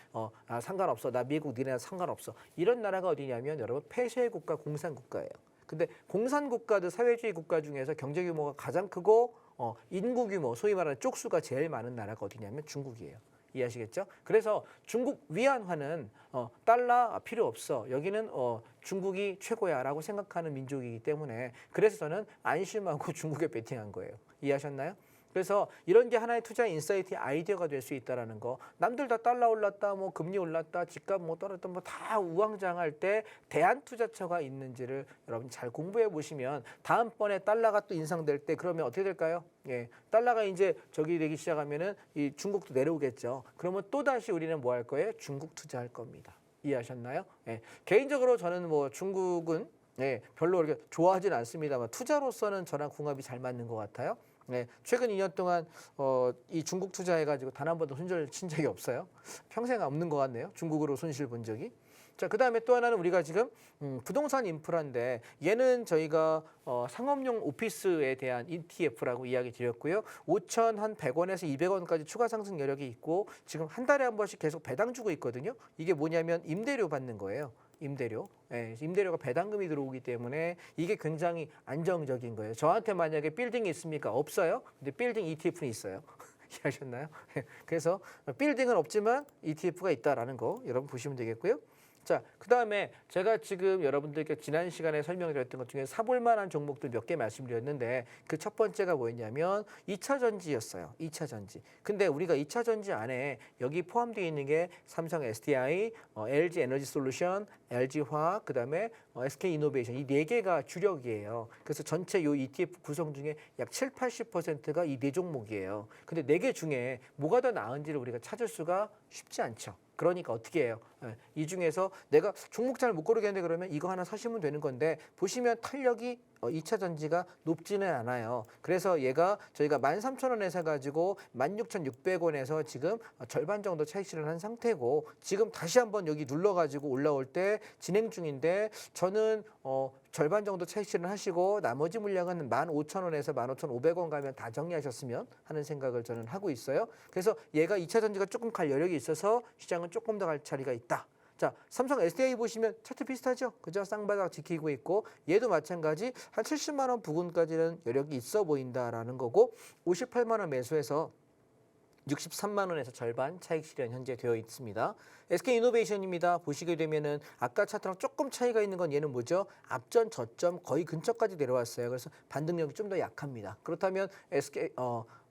상관없어. 나 미국 니네 상관없어. 이런 나라가 어디냐면 여러분, 폐쇄 국가, 공산 국가예요. 근데 공산 국가들, 사회주의 국가 중에서 경제 규모가 가장 크고 인구 규모, 소위 말하는 쪽수가 제일 많은 나라가 어디냐면 중국이에요. 이해하시겠죠? 그래서 중국 위안화는 달러 필요 없어. 여기는 중국이 최고야라고 생각하는 민족이기 때문에, 그래서 저는 안심하고 중국에 베팅한 거예요. 이해하셨나요? 그래서 이런 게 하나의 투자 인사이트 아이디어가 될 수 있다라는 거. 남들 다 달러 올랐다, 뭐 금리 올랐다, 집값 뭐 떨어졌다, 뭐 다 우왕좌왕할 때 대한투자처가 있는지를 여러분 잘 공부해 보시면, 다음번에 달러가 또 인상될 때 그러면 어떻게 될까요? 예, 달러가 이제 저기 되기 시작하면은 이 중국도 내려오겠죠. 그러면 또 다시 우리는 뭐 할 거예요? 중국 투자할 겁니다. 이해하셨나요? 예, 개인적으로 저는 뭐 중국은 별로 그렇게 좋아하진 않습니다만, 투자로서는 저랑 궁합이 잘 맞는 것 같아요. 네, 최근 2년 동안 이 중국 투자해가지고 단 한 번도 손절 친 적이 없어요. 평생 없는 것 같네요. 중국으로 손실 본 적이. 자, 그 다음에 또 하나는 우리가 지금 부동산 인프라인데, 얘는 저희가 상업용 오피스에 대한 ETF라고 이야기 드렸고요. 5,100원에서 200원까지 추가 상승 여력이 있고, 지금 한 달에 한 번씩 계속 배당 주고 있거든요. 이게 뭐냐면 임대료 받는 거예요. 임대료. 예, 임대료가 배당금이 들어오기 때문에 이게 굉장히 안정적인 거예요. 저한테 만약에 빌딩이 있습니까? 없어요. 근데 빌딩 ETF는 있어요. 이해하셨나요? 그래서 빌딩은 없지만 ETF가 있다라는 거 여러분 보시면 되겠고요. 자, 그 다음에 제가 지금 여러분들께 지난 시간에 설명드렸던 것 중에 사볼 만한 종목들 몇 개 말씀드렸는데, 그 첫 번째가 뭐였냐면 2차 전지였어요. 2차 전지. 근데 우리가 2차 전지 안에 여기 포함되어 있는 게 삼성 SDI, LG 에너지 솔루션, LG 화학, 그 다음에 SK 이노베이션, 이 네 개가 주력이에요. 그래서 전체 요 ETF 구성 중에 약 70~80%가 이 네 종목이에요. 근데 네 개 중에 뭐가 더 나은지를 우리가 찾을 수가 쉽지 않죠. 그러니까 어떻게 해요? 이 중에서 내가 종목 잘 못 고르겠는데 그러면 이거 하나 사시면 되는 건데, 보시면 탄력이 2차 전지가 높지는 않아요. 그래서 얘가 저희가 13,000원에 사가지고 16,600원에서 지금 절반 정도 차익 실현한 상태고, 지금 다시 한번 여기 눌러가지고 올라올 때 진행 중인데, 저는 절반 정도 차익 실현하시고 나머지 물량은 15,000원에서 15,500원 가면 다 정리하셨으면 하는 생각을 저는 하고 있어요. 그래서 얘가 2차 전지가 조금 갈 여력이 있어서 시장은 조금 더 갈 자리가 있다. 자, 삼성 SDI 보시면 차트 비슷하죠? 그죠? 쌍바닥 지키고 있고 얘도 마찬가지 한 70만 원 부근까지는 여력이 있어 보인다라는 거고 58만 원 매수해서 63만 원에서 절반 차익 실현 현재 되어 있습니다. SK이노베이션입니다. 보시게 되면은 아까 차트랑 조금 차이가 있는 건 얘는 뭐죠? 앞전 저점 거의 근처까지 내려왔어요. 그래서 반등력이 좀 더 약합니다. 그렇다면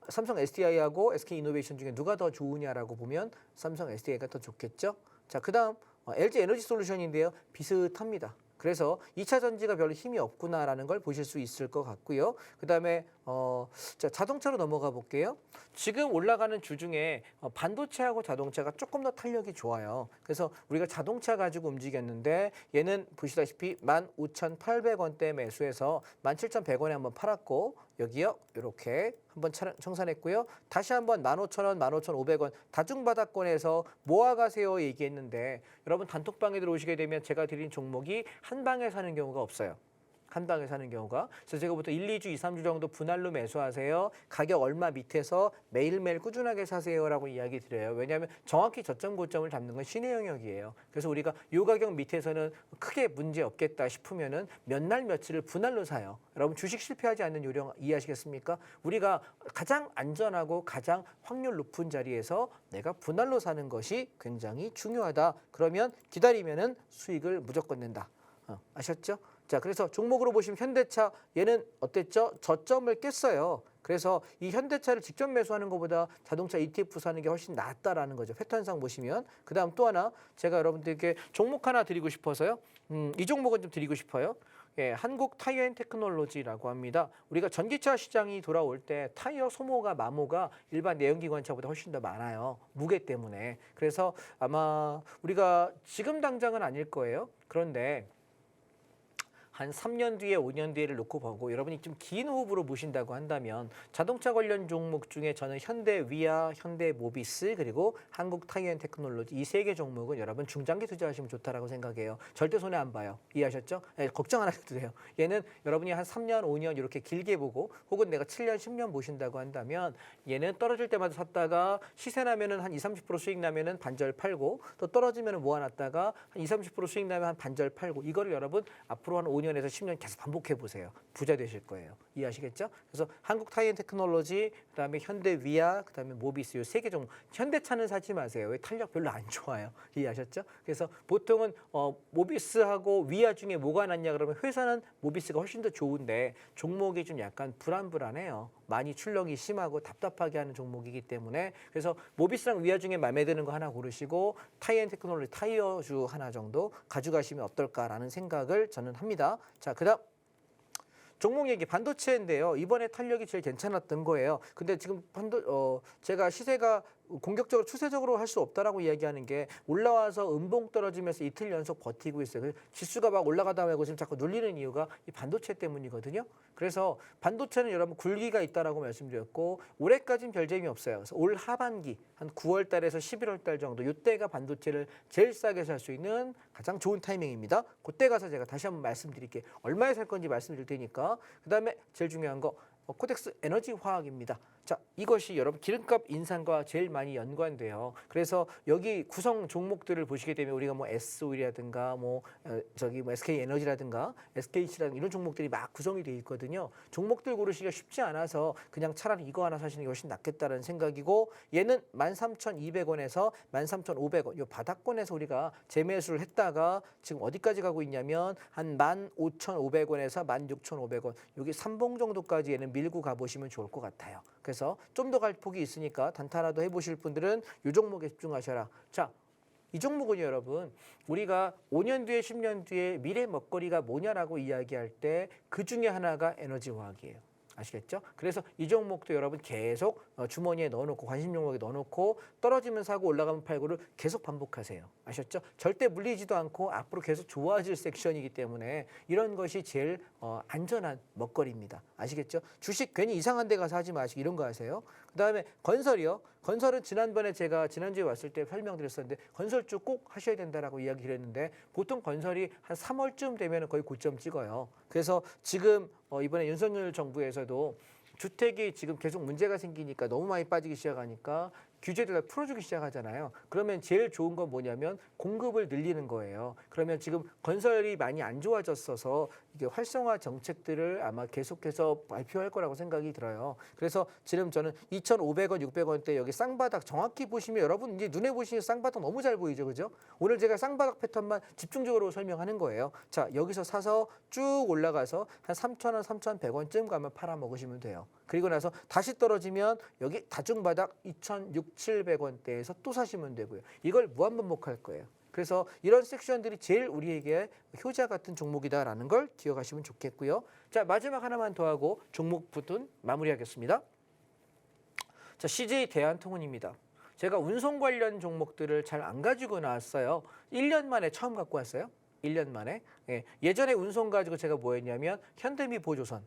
삼성 SDI하고 SK이노베이션 중에 누가 더 좋으냐라고 보면 삼성 SDI가 더 좋겠죠? 자, 그다음 LG 에너지 솔루션인데요. 비슷합니다. 그래서 2차 전지가 별로 힘이 없구나라는 걸 보실 수 있을 것 같고요. 그다음에 자, 자동차로 넘어가 볼게요. 지금 올라가는 주 중에 반도체하고 자동차가 조금 더 탄력이 좋아요. 그래서 우리가 자동차 가지고 움직였는데 얘는 보시다시피 15,800원대 매수해서 17,100원에 한번 팔았고 여기요. 이렇게 한번 청산했고요. 다시 한번 15,000원, 15,500원 다중바닥권에서 모아가세요 얘기했는데 여러분 단톡방에 들어오시게 되면 제가 드린 종목이 한 방에 사는 경우가 없어요. 한 방에 사는 경우가. 그래서 제가 보통 1, 2주, 2, 3주 정도 분할로 매수하세요. 가격 얼마 밑에서 매일매일 꾸준하게 사세요라고 이야기 드려요. 왜냐하면 정확히 저점 고점을 잡는 건 신의 영역이에요. 그래서 우리가 이 가격 밑에서는 크게 문제 없겠다 싶으면은 몇 날 며칠을 분할로 사요. 여러분 주식 실패하지 않는 요령 이해하시겠습니까? 우리가 가장 안전하고 가장 확률 높은 자리에서 내가 분할로 사는 것이 굉장히 중요하다. 그러면 기다리면은 수익을 무조건 낸다. 아셨죠? 자, 그래서 종목으로 보시면 현대차 얘는 어땠죠? 저점을 깼어요. 그래서 이 현대차를 직접 매수하는 것보다 자동차 ETF 사는 게 훨씬 낫다라는 거죠. 패턴상 보시면. 그다음 또 하나 제가 여러분들께 종목 하나 드리고 싶어서요. 이 종목은 좀 드리고 싶어요. 예, 한국 타이어 앤 테크놀로지라고 합니다. 우리가 전기차 시장이 돌아올 때 타이어 소모가 마모가 일반 내연기관차보다 훨씬 더 많아요. 무게 때문에. 그래서 아마 우리가 지금 당장은 아닐 거예요. 그런데 한 3년 뒤에 5년 뒤에를 놓고 보고 여러분이 좀 긴 호흡으로 보신다고 한다면 자동차 관련 종목 중에 저는 현대위아, 현대모비스 그리고 한국 타이어앤테크놀로지 이 세 개 종목은 여러분 중장기 투자하시면 좋다라고 생각해요. 절대 손해 안 봐요. 이해하셨죠? 네, 걱정 안 하셔도 돼요. 얘는 여러분이 한 3년, 5년 이렇게 길게 보고 혹은 내가 7년, 10년 보신다고 한다면 얘는 떨어질 때마다 샀다가 시세 나면은 한 20, 30% 수익 나면은 반절 팔고 또 떨어지면은 모아놨다가 한 20, 30% 수익 나면 한 반절 팔고 이거를 여러분 앞으로 한 5년에서 10년 계속 반복해 보세요. 부자 되실 거예요. 이해하시겠죠? 그래서 한국 타이어테크놀로지, 그다음에 현대위아, 그다음에 모비스 이 세 개 종목. 현대차는 사지 마세요. 왜 탄력 별로 안 좋아요. 이해하셨죠? 그래서 보통은 모비스하고 위아 중에 뭐가 낫냐 그러면 회사는 모비스가 훨씬 더 좋은데 종목이 좀 약간 불안해요. 많이 출렁이 심하고 답답하게 하는 종목이기 때문에 그래서 모비스랑 위아 중에 마음에 드는 거 하나 고르시고 타이어테크놀로지 타이어주 하나 정도 가져가시면 어떨까라는 생각을 저는 합니다. 자, 그다음 종목 얘기 반도체인데요. 이번에 탄력이 제일 괜찮았던 거예요. 근데 지금 제가 시세가 공격적으로 추세적으로 할 수 없다라고 이야기하는 게 올라와서 음봉 떨어지면서 이틀 연속 버티고 있어요. 그래서 지수가 막 올라가다 말고 지금 자꾸 눌리는 이유가 이 반도체 때문이거든요. 그래서 반도체는 여러분 굴기가 있다라고 말씀드렸고 올해까지는 별 재미 없어요. 그래서 올 하반기 한 9월 달에서 11월 달 정도 이때가 반도체를 제일 싸게 살 수 있는 가장 좋은 타이밍입니다. 그때 가서 제가 다시 한번 말씀드릴게요. 얼마에 살 건지 말씀드릴 테니까. 그다음에 제일 중요한 거 코덱스 에너지 화학입니다. 자, 이것이 여러분 기름값 인상과 제일 많이 연관돼요. 그래서 여기 구성 종목들을 보시게 되면 우리가 뭐 S-오일이라든가 뭐 SK 에너지라든가 SKH라든가 이런 종목들이 막 구성이 돼 있거든요. 종목들 고르시기가 쉽지 않아서 그냥 차라리 이거 하나 사시는 게 훨씬 낫겠다는 생각이고 얘는 13,200원에서 13,500원 이 바닥권에서 우리가 재매수를 했다가 지금 어디까지 가고 있냐면 한 15,500원에서 16,500원 여기 3봉 정도까지 얘는 밀고 가보시면 좋을 것 같아요. 그래서 좀 더 갈 폭이 있으니까 단타라도 해보실 분들은 이 종목에 집중하셔라. 자, 이 종목은요, 여러분, 우리가 5년 뒤에 10년 뒤에 미래 먹거리가 뭐냐라고 이야기할 때 그 중에 하나가 에너지화학이에요. 아시겠죠? 그래서 이 종목도 여러분 계속 주머니에 넣어놓고 관심 종목에 넣어놓고 떨어지면 사고 올라가면 팔고를 계속 반복하세요. 아셨죠? 절대 물리지도 않고 앞으로 계속 좋아질 섹션이기 때문에 이런 것이 제일 안전한 먹거리입니다. 아시겠죠? 주식 괜히 이상한 데 가서 하지 마시고 이런 거 하세요. 그다음에 건설이요. 건설은 지난번에 제가 지난주에 왔을 때 설명드렸었는데 건설주 꼭 하셔야 된다라고 이야기 드렸는데 보통 건설이 한 3월쯤 되면 거의 고점 찍어요. 그래서 지금 이번에 윤석열 정부에서도 주택이 지금 계속 문제가 생기니까 너무 많이 빠지기 시작하니까 규제를 다 풀어주기 시작하잖아요. 그러면 제일 좋은 건 뭐냐면 공급을 늘리는 거예요. 그러면 지금 건설이 많이 안 좋아졌어서 이게 활성화 정책들을 아마 계속해서 발표할 거라고 생각이 들어요. 그래서 지금 저는 2,500원, 600원대 여기 쌍바닥 정확히 보시면 여러분 이제 눈에 보시면 쌍바닥 너무 잘 보이죠, 그죠? 오늘 제가 쌍바닥 패턴만 집중적으로 설명하는 거예요. 자, 여기서 사서 쭉 올라가서 한 3,000원, 3,100원쯤 가면 팔아 먹으시면 돼요. 그리고 나서 다시 떨어지면 여기 다중바닥 2,600-700원대에서 또 사시면 되고요. 이걸 무한반복할 거예요. 그래서 이런 섹션들이 제일 우리에게 효자 같은 종목이다라는 걸 기억하시면 좋겠고요. 자, 마지막 하나만 더 하고 종목 부분 마무리하겠습니다. 자, CJ 대한통운입니다. 제가 운송 관련 종목들을 잘 안 가지고 나왔어요. 1년 만에 처음 갖고 왔어요. 1년 만에. 예, 예전에 운송 가지고 제가 뭐 했냐면 현대미보조선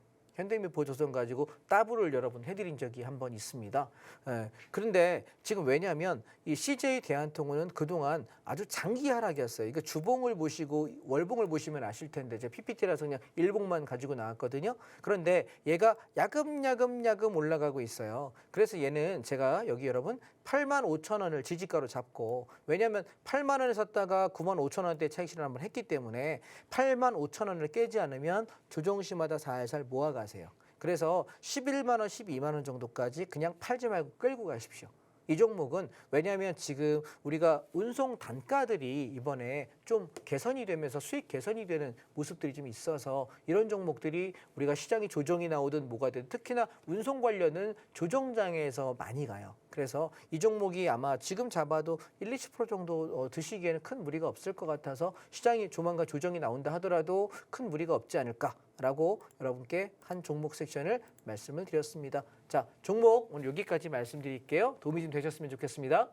가지고 따블을 여러분 해드린 적이 한 번 있습니다. 예, 그런데 지금 왜냐하면 이 CJ 대한통운은 그동안 아주 장기 하락이었어요. 이거 주봉을 보시고 월봉을 보시면 아실 텐데 제가 PPT라서 그냥 일봉만 가지고 나왔거든요. 그런데 얘가 야금야금 올라가고 있어요. 그래서 얘는 제가 여기 여러분 85,000원을 지지가로 잡고, 왜냐하면 8만 원에 샀다가 95,000원대 차익 실현 한번 했기 때문에 85,000원을 깨지 않으면 조정시마다 살살 모아가세요. 그래서 11만 원, 12만 원 정도까지 그냥 팔지 말고 끌고 가십시오. 이 종목은 왜냐하면 지금 우리가 운송 단가들이 이번에 좀 개선이 되면서 수익 개선이 되는 모습들이 좀 있어서 이런 종목들이 우리가 시장이 조정이 나오든 뭐가 되든 특히나 운송 관련은 조정장에서 많이 가요. 그래서 이 종목이 아마 지금 잡아도 1-20% 정도 드시기에는 큰 무리가 없을 것 같아서 시장이 조만간 조정이 나온다 하더라도 큰 무리가 없지 않을까라고 여러분께 한 종목 섹션을 말씀을 드렸습니다. 자, 종목 오늘 여기까지 말씀드릴게요. 도움이 좀 되셨으면 좋겠습니다.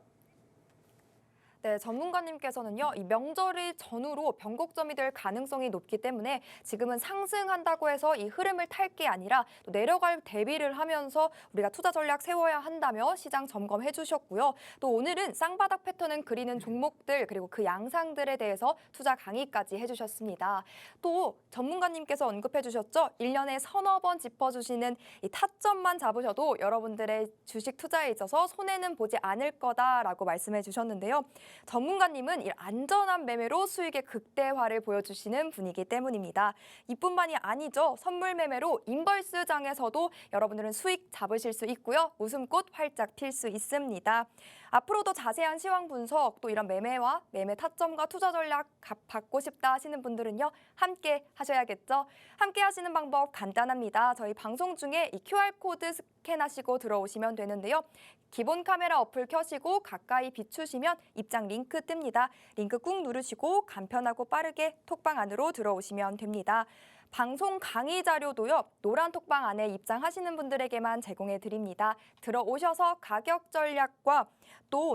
네, 전문가님께서는요, 이 명절이 전후로 변곡점이 될 가능성이 높기 때문에 지금은 상승한다고 해서 이 흐름을 탈 게 아니라 또 내려갈 대비를 하면서 우리가 투자 전략 세워야 한다며 시장 점검해 주셨고요. 또 오늘은 쌍바닥 패턴을 그리는 종목들 그리고 그 양상들에 대해서 투자 강의까지 해주셨습니다. 또 전문가님께서 언급해 주셨죠. 1년에 서너 번 짚어주시는 이 타점만 잡으셔도 여러분들의 주식 투자에 있어서 손해는 보지 않을 거다라고 말씀해 주셨는데요. 전문가님은 이 안전한 매매로 수익의 극대화를 보여주시는 분이기 때문입니다. 이뿐만이 아니죠. 선물 매매로 인벌스장에서도 여러분들은 수익 잡으실 수 있고요. 웃음꽃 활짝 필 수 있습니다. 앞으로도 자세한 시황 분석, 또 이런 매매와 매매 타점과 투자 전략 받고 싶다 하시는 분들은요. 함께 하셔야겠죠. 함께 하시는 방법 간단합니다. 저희 방송 중에 이 QR코드 스캔하시고 들어오시면 되는데요. 기본 카메라 어플 켜시고 가까이 비추시면 입장 링크 뜹니다. 링크 꾹 누르시고 간편하고 빠르게 톡방 안으로 들어오시면 됩니다. 방송 강의 자료도요. 노란 톡방 안에 입장하시는 분들에게만 제공해 드립니다. 들어오셔서 가격 전략과 또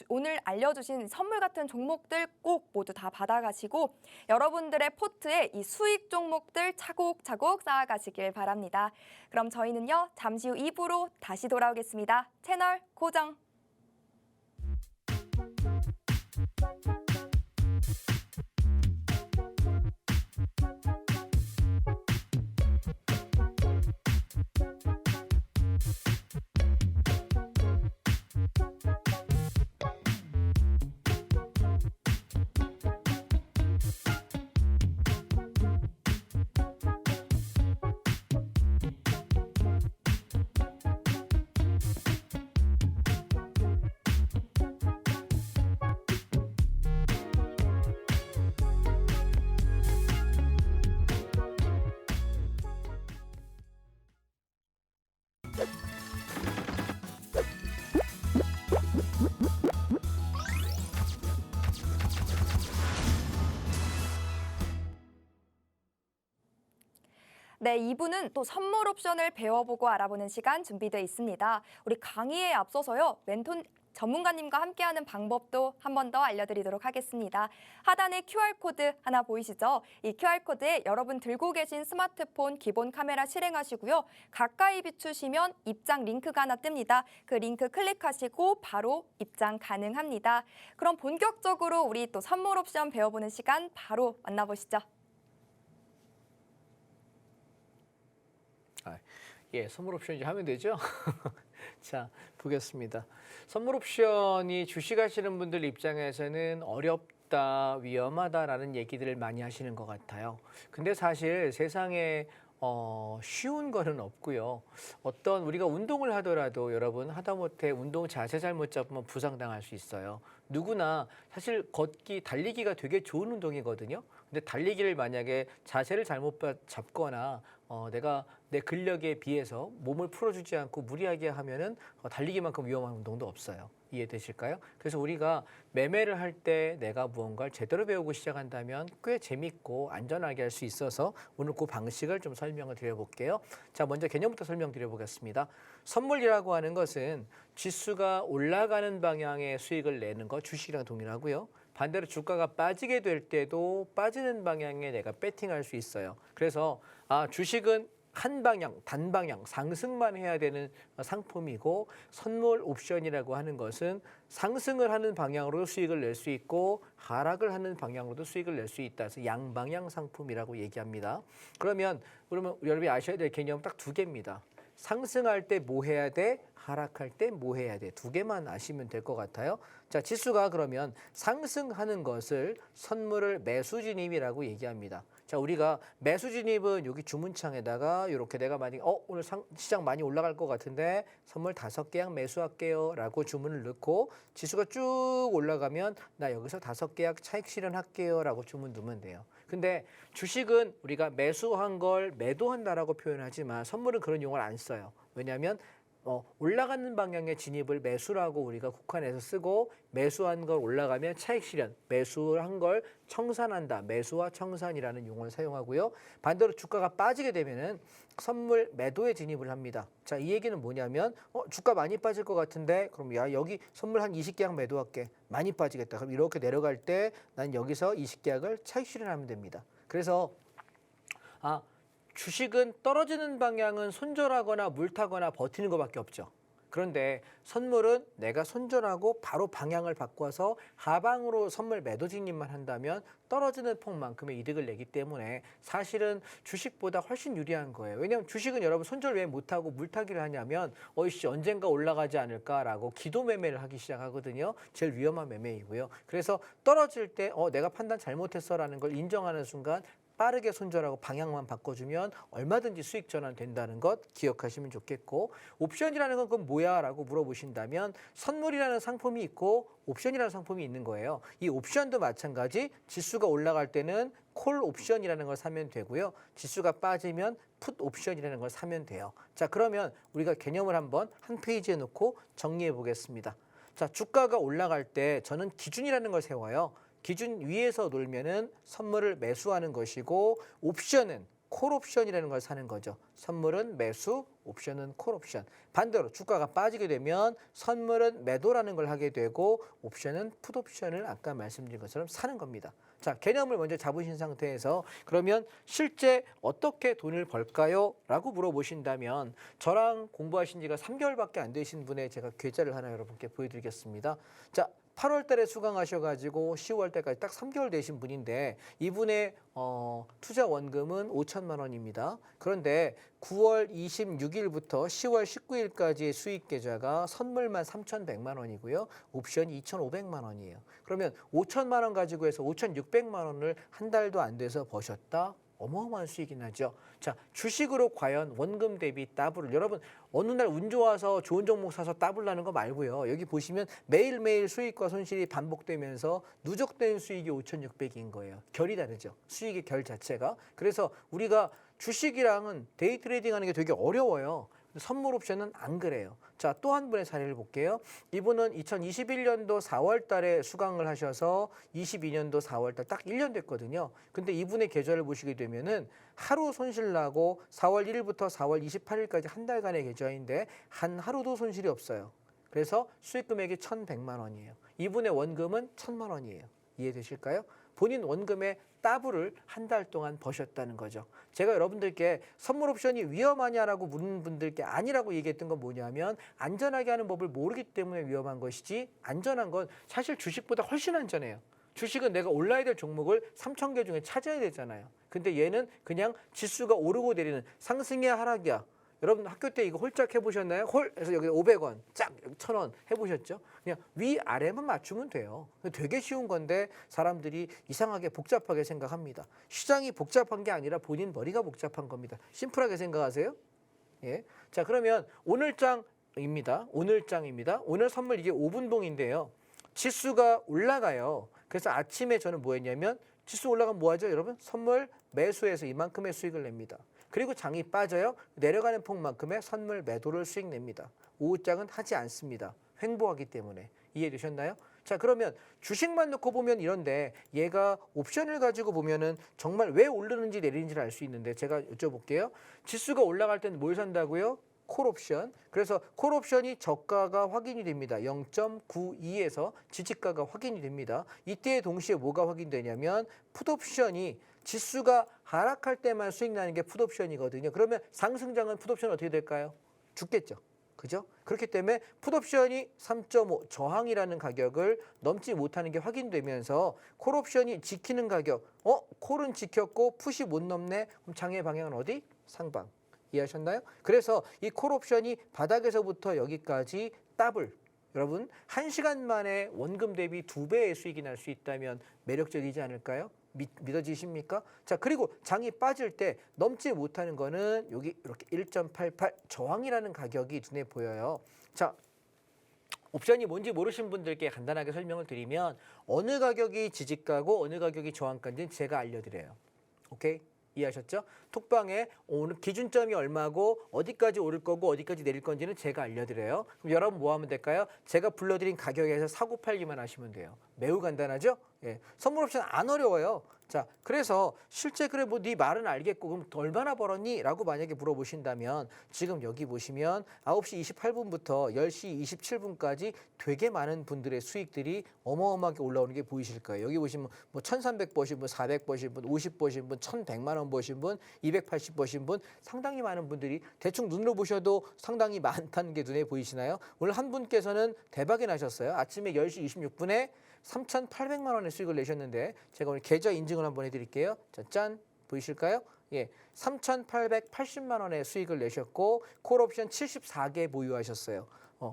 오늘 알려주신 선물 같은 종목들 꼭 모두 다 받아가시고 여러분들의 포트에 이 수익 종목들 차곡차곡 쌓아가시길 바랍니다. 그럼 저희는요. 잠시 후 2부로 다시 돌아오겠습니다. 채널 고정! 네, 2부는 또 선물 옵션을 배워보고 알아보는 시간 준비되어 있습니다. 우리 강의에 앞서서요. 멘토 전문가님과 함께하는 방법도 한 번 더 알려드리도록 하겠습니다. 하단에 QR코드 하나 보이시죠? 이 QR코드에 여러분 들고 계신 스마트폰 기본 카메라 실행하시고요. 가까이 비추시면 입장 링크가 하나 뜹니다. 그 링크 클릭하시고 바로 입장 가능합니다. 그럼 본격적으로 우리 또 선물 옵션 배워보는 시간 바로 만나보시죠. 예, 선물 옵션 이제 하면 되죠. 자, 보겠습니다. 선물 옵션이 주식하시는 분들 입장에서는 어렵다, 위험하다라는 얘기들을 많이 하시는 것 같아요. 근데 사실 세상에 쉬운 거는 없고요. 어떤 우리가 운동을 하더라도 여러분 하다못해 운동 자세 잘못 잡으면 부상당할 수 있어요. 누구나 사실 걷기, 달리기가 되게 좋은 운동이거든요. 근데 달리기를 만약에 자세를 잘못 잡거나 내가 내 근력에 비해서 몸을 풀어주지 않고 무리하게 하면은 달리기만큼 위험한 운동도 없어요. 이해되실까요? 그래서 우리가 매매를 할 때 내가 무언가를 제대로 배우고 시작한다면 꽤 재밌고 안전하게 할 수 있어서 오늘 그 방식을 좀 설명을 드려볼게요. 자, 먼저 개념부터 설명드려보겠습니다. 선물이라고 하는 것은 지수가 올라가는 방향의 수익을 내는 거 주식이랑 동일하고요. 반대로 주가가 빠지게 될 때도 빠지는 방향에 내가 배팅할 수 있어요. 그래서 주식은 한 방향, 단방향, 상승만 해야 되는 상품이고 선물 옵션이라고 하는 것은 상승을 하는 방향으로 수익을 낼 수 있고 하락을 하는 방향으로도 수익을 낼 수 있다. 그래서 양방향 상품이라고 얘기합니다. 그러면 여러분이 아셔야 될 개념은 딱 두 개입니다. 상승할 때 뭐 해야 돼? 하락할 때 뭐 해야 돼? 두 개만 아시면 될 것 같아요. 자, 지수가 그러면 상승하는 것을 선물을 매수 진입이라고 얘기합니다. 자, 우리가 매수 진입은 여기 주문창에다가 이렇게 내가 만약에 오늘 시장 많이 올라갈 것 같은데 선물 5계약 매수할게요 라고 주문을 넣고 지수가 쭉 올라가면 나 여기서 5계약 차익 실현할게요 라고 주문 넣으면 돼요. 근데 주식은 우리가 매수한 걸 매도한다라고 표현하지만 선물은 그런 용어를 안 써요. 왜냐하면 올라가는 방향의 진입을 매수라고 우리가 국한해서 쓰고 매수한 걸 올라가면 차익 실현, 매수한 걸 청산한다. 매수와 청산이라는 용어를 사용하고요. 반대로 주가가 빠지게 되면은 선물 매도에 진입을 합니다. 자, 이 얘기는 뭐냐면 주가 많이 빠질 것 같은데 그럼 야 여기 선물 한 20계약 매도할게. 많이 빠지겠다. 그럼 이렇게 내려갈 때 난 여기서 20계약을 차익 실현하면 됩니다. 그래서 주식은 떨어지는 방향은 손절하거나 물타거나 버티는 것밖에 없죠. 그런데 선물은 내가 손절하고 바로 방향을 바꿔서 하방으로 선물 매도 진입만 한다면 떨어지는 폭만큼의 이득을 내기 때문에 사실은 주식보다 훨씬 유리한 거예요. 왜냐하면 주식은 여러분 손절 왜 못하고 물타기를 하냐면 언젠가 올라가지 않을까라고 기도 매매를 하기 시작하거든요. 제일 위험한 매매이고요. 그래서 떨어질 때 내가 판단 잘못했어라는 걸 인정하는 순간 빠르게 손절하고 방향만 바꿔주면 얼마든지 수익 전환된다는 것 기억하시면 좋겠고 옵션이라는 건 그건 뭐야? 라고 물어보신다면 선물이라는 상품이 있고 옵션이라는 상품이 있는 거예요. 이 옵션도 마찬가지 지수가 올라갈 때는 콜 옵션이라는 걸 사면 되고요. 지수가 빠지면 풋 옵션이라는 걸 사면 돼요. 자, 그러면 우리가 개념을 한번 한 페이지에 놓고 정리해 보겠습니다. 자, 주가가 올라갈 때 저는 기준이라는 걸 세워요. 기준 위에서 놀면은 선물을 매수하는 것이고 옵션은 콜 옵션이라는 걸 사는 거죠. 선물은 매수, 옵션은 콜 옵션. 반대로 주가가 빠지게 되면 선물은 매도라는 걸 하게 되고 옵션은 풋 옵션을 아까 말씀드린 것처럼 사는 겁니다. 자, 개념을 먼저 잡으신 상태에서 그러면 실제 어떻게 돈을 벌까요? 라고 물어보신다면 저랑 공부하신 지가 3개월밖에 안 되신 분의 제가 계좌를 하나 여러분께 보여드리겠습니다. 자, 8월 달에 수강하셔가지고 10월 달까지 딱 3개월 되신 분인데 이분의 투자 원금은 5천만 원입니다. 그런데 9월 26일부터 10월 19일까지의 수익 계좌가 선물만 3,100만 원이고요. 옵션이 2,500만 원이에요. 그러면 5천만 원 가지고 해서 5,600만 원을 한 달도 안 돼서 버셨다? 어마어마한 수익이 나죠. 자, 주식으로 과연 원금 대비 더블을 여러분 어느 날 운 좋아서 좋은 종목 사서 더블 나는 거 말고요. 여기 보시면 매일매일 수익과 손실이 반복되면서 누적된 수익이 5,600인 거예요. 결이 다르죠. 수익의 결 자체가. 그래서 우리가 주식이랑은 데이 트레이딩 하는 게 되게 어려워요. 선물 옵션은 안 그래요. 자, 또 한 분의 사례를 볼게요. 이분은 2021년도 4월 달에 수강을 하셔서 22년도 4월 달 딱 1년 됐거든요. 근데 이분의 계좌를 보시게 되면은 하루 손실 나고 4월 1일부터 4월 28일까지 한 달간의 계좌인데 한 하루도 손실이 없어요. 그래서 수익 금액이 1,100만 원이에요. 이분의 원금은 1,000만 원이에요. 이해되실까요? 본인 원금의 더블을 한 달 동안 버셨다는 거죠. 제가 여러분들께 선물 옵션이 위험하냐라고 묻는 분들께 아니라고 얘기했던 건 뭐냐면 안전하게 하는 법을 모르기 때문에 위험한 것이지 안전한 건 사실 주식보다 훨씬 안전해요. 주식은 내가 올라야 될 종목을 3,000개 중에 찾아야 되잖아요. 근데 얘는 그냥 지수가 오르고 내리는 상승이야 하락이야. 여러분 학교 때 이거 홀짝 해보셨나요? 홀 해서 여기 500원, 짝 여기 1,000원 해보셨죠? 그냥 위 아래만 맞추면 돼요. 되게 쉬운 건데 사람들이 이상하게 복잡하게 생각합니다. 시장이 복잡한 게 아니라 본인 머리가 복잡한 겁니다. 심플하게 생각하세요. 예. 자, 그러면 오늘장입니다. 오늘장입니다. 오늘 선물 이게 5분봉인데요. 지수가 올라가요. 그래서 아침에 저는 뭐 했냐면 지수 올라가면 뭐 하죠, 여러분? 선물 매수해서 이만큼의 수익을 냅니다. 그리고 장이 빠져요. 내려가는 폭만큼의 선물 매도를 수익 냅니다. 오후장은 하지 않습니다. 횡보하기 때문에. 이해되셨나요? 자, 그러면 주식만 놓고 보면 이런데 얘가 옵션을 가지고 보면은 정말 왜 오르는지 내리는지를 알 수 있는데 제가 여쭤볼게요. 지수가 올라갈 때는 뭘 산다고요? 콜옵션. 그래서 콜옵션이 저가가 확인이 됩니다. 0.92에서 지지가가 확인이 됩니다. 이때에 동시에 뭐가 확인되냐면 풋옵션이 지수가 하락할 때만 수익 나는 게 풋옵션이거든요. 그러면 상승장은 풋옵션 어떻게 될까요? 죽겠죠. 그죠? 그렇기 때문에 풋옵션이 3.5 저항이라는 가격을 넘지 못하는 게 확인되면서 콜옵션이 지키는 가격. 콜은 지켰고 풋이 못 넘네. 그럼 장의 방향은 어디? 상방. 이해하셨나요? 그래서 이 콜옵션이 바닥에서부터 여기까지 더블. 여러분 1시간 만에 원금 대비 2배의 수익이 날 수 있다면 매력적이지 않을까요? 믿어지십니까? 자, 그리고 장이 빠질 때 넘지 못하는 거는 여기 이렇게 1.88 저항이라는 가격이 눈에 보여요. 자, 옵션이 뭔지 모르신 분들께 간단하게 설명을 드리면 어느 가격이 지지가고 어느 가격이 저항가인지는 제가 알려드려요. 오케이? 이해하셨죠? 톡방에 오늘 기준점이 얼마고 어디까지 오를 거고 어디까지 내릴 건지는 제가 알려드려요. 그럼 여러분 뭐 하면 될까요? 제가 불러드린 가격에서 사고 팔기만 하시면 돼요. 매우 간단하죠? 예. 선물 옵션 안 어려워요. 자, 그래서 실제 그래 뭐 네 말은 알겠고 그럼 얼마나 벌었니? 라고 만약에 물어보신다면 지금 여기 보시면 9시 28분부터 10시 27분까지 되게 많은 분들의 수익들이 어마어마하게 올라오는 게 보이실 거예요. 여기 보시면 뭐 1,300 버신 분, 400 버신 분, 50 버신 분, 1,100만 원 버신 분, 280 버신 분 상당히 많은 분들이 대충 눈으로 보셔도 상당히 많다는 게 눈에 보이시나요? 오늘 한 분께서는 대박이 나셨어요. 아침에 10시 26분에 3,800만 원의 수익을 내셨는데 제가 오늘 계좌 인증을 한번 해드릴게요. 자, 짠! 보이실까요? 예, 3,880만 원의 수익을 내셨고 콜옵션 74개 보유하셨어요.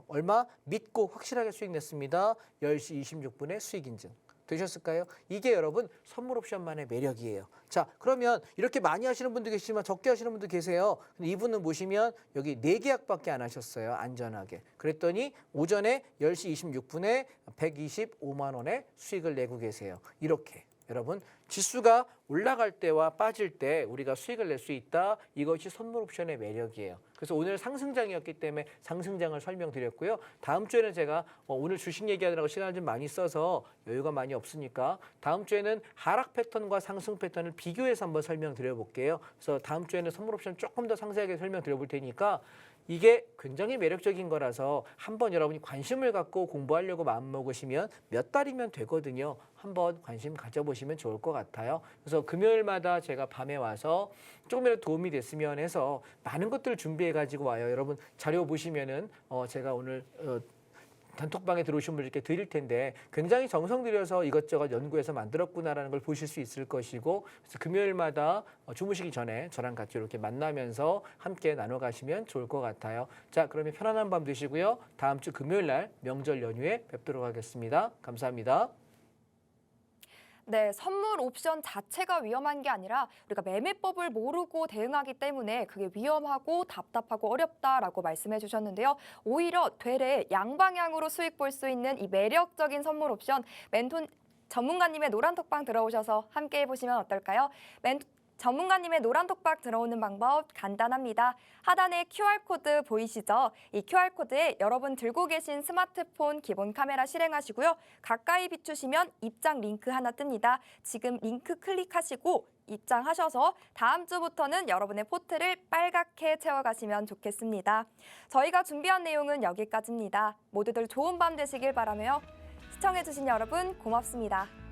얼마? 믿고 확실하게 수익 냈습니다. 10시 26분에 수익 인증. 되셨을까요? 이게 여러분 선물 옵션만의 매력이에요. 자, 그러면 이렇게 많이 하시는 분도 계시지만 적게 하시는 분도 계세요. 근데 이분은 보시면 여기 4계약밖에 안 하셨어요. 안전하게. 그랬더니 오전에 10시 26분에 125만 원의 수익을 내고 계세요. 이렇게. 여러분 지수가 올라갈 때와 빠질 때 우리가 수익을 낼 수 있다. 이것이 선물 옵션의 매력이에요. 그래서 오늘 상승장이었기 때문에 상승장을 설명드렸고요. 다음 주에는 제가 오늘 주식 얘기하느라고 시간을 좀 많이 써서 여유가 많이 없으니까 다음 주에는 하락 패턴과 상승 패턴을 비교해서 한번 설명드려볼게요. 그래서 다음 주에는 선물 옵션 조금 더 상세하게 설명드려볼 테니까 이게 굉장히 매력적인 거라서 한번 여러분이 관심을 갖고 공부하려고 마음먹으시면 몇 달이면 되거든요. 한번 관심 가져보시면 좋을 것 같아요. 그래서 금요일마다 제가 밤에 와서 조금이라도 도움이 됐으면 해서 많은 것들을 준비해 가지고 와요. 여러분 자료 보시면은 제가 오늘 단톡방에 들어오신 분들께 드릴 텐데 굉장히 정성 들여서 이것저것 연구해서 만들었구나라는 걸 보실 수 있을 것이고 그래서 금요일마다 주무시기 전에 저랑 같이 이렇게 만나면서 함께 나눠 가시면 좋을 것 같아요. 자, 그러면 편안한 밤 되시고요. 다음 주 금요일 날 명절 연휴에 뵙도록 하겠습니다. 감사합니다. 네, 선물 옵션 자체가 위험한 게 아니라 우리가 매매법을 모르고 대응하기 때문에 그게 위험하고 답답하고 어렵다라고 말씀해 주셨는데요. 오히려 되레 양방향으로 수익 볼 수 있는 이 매력적인 선물 옵션 멘토 전문가님의 노란톡방 들어오셔서 함께 해보시면 어떨까요? 전문가님의 노란톡방 들어오는 방법 간단합니다. 하단에 QR코드 보이시죠? 이 QR코드에 여러분 들고 계신 스마트폰 기본 카메라 실행하시고요. 가까이 비추시면 입장 링크 하나 뜹니다. 지금 링크 클릭하시고 입장하셔서 다음 주부터는 여러분의 포트를 빨갛게 채워가시면 좋겠습니다. 저희가 준비한 내용은 여기까지입니다. 모두들 좋은 밤 되시길 바라며 시청해주신 여러분 고맙습니다.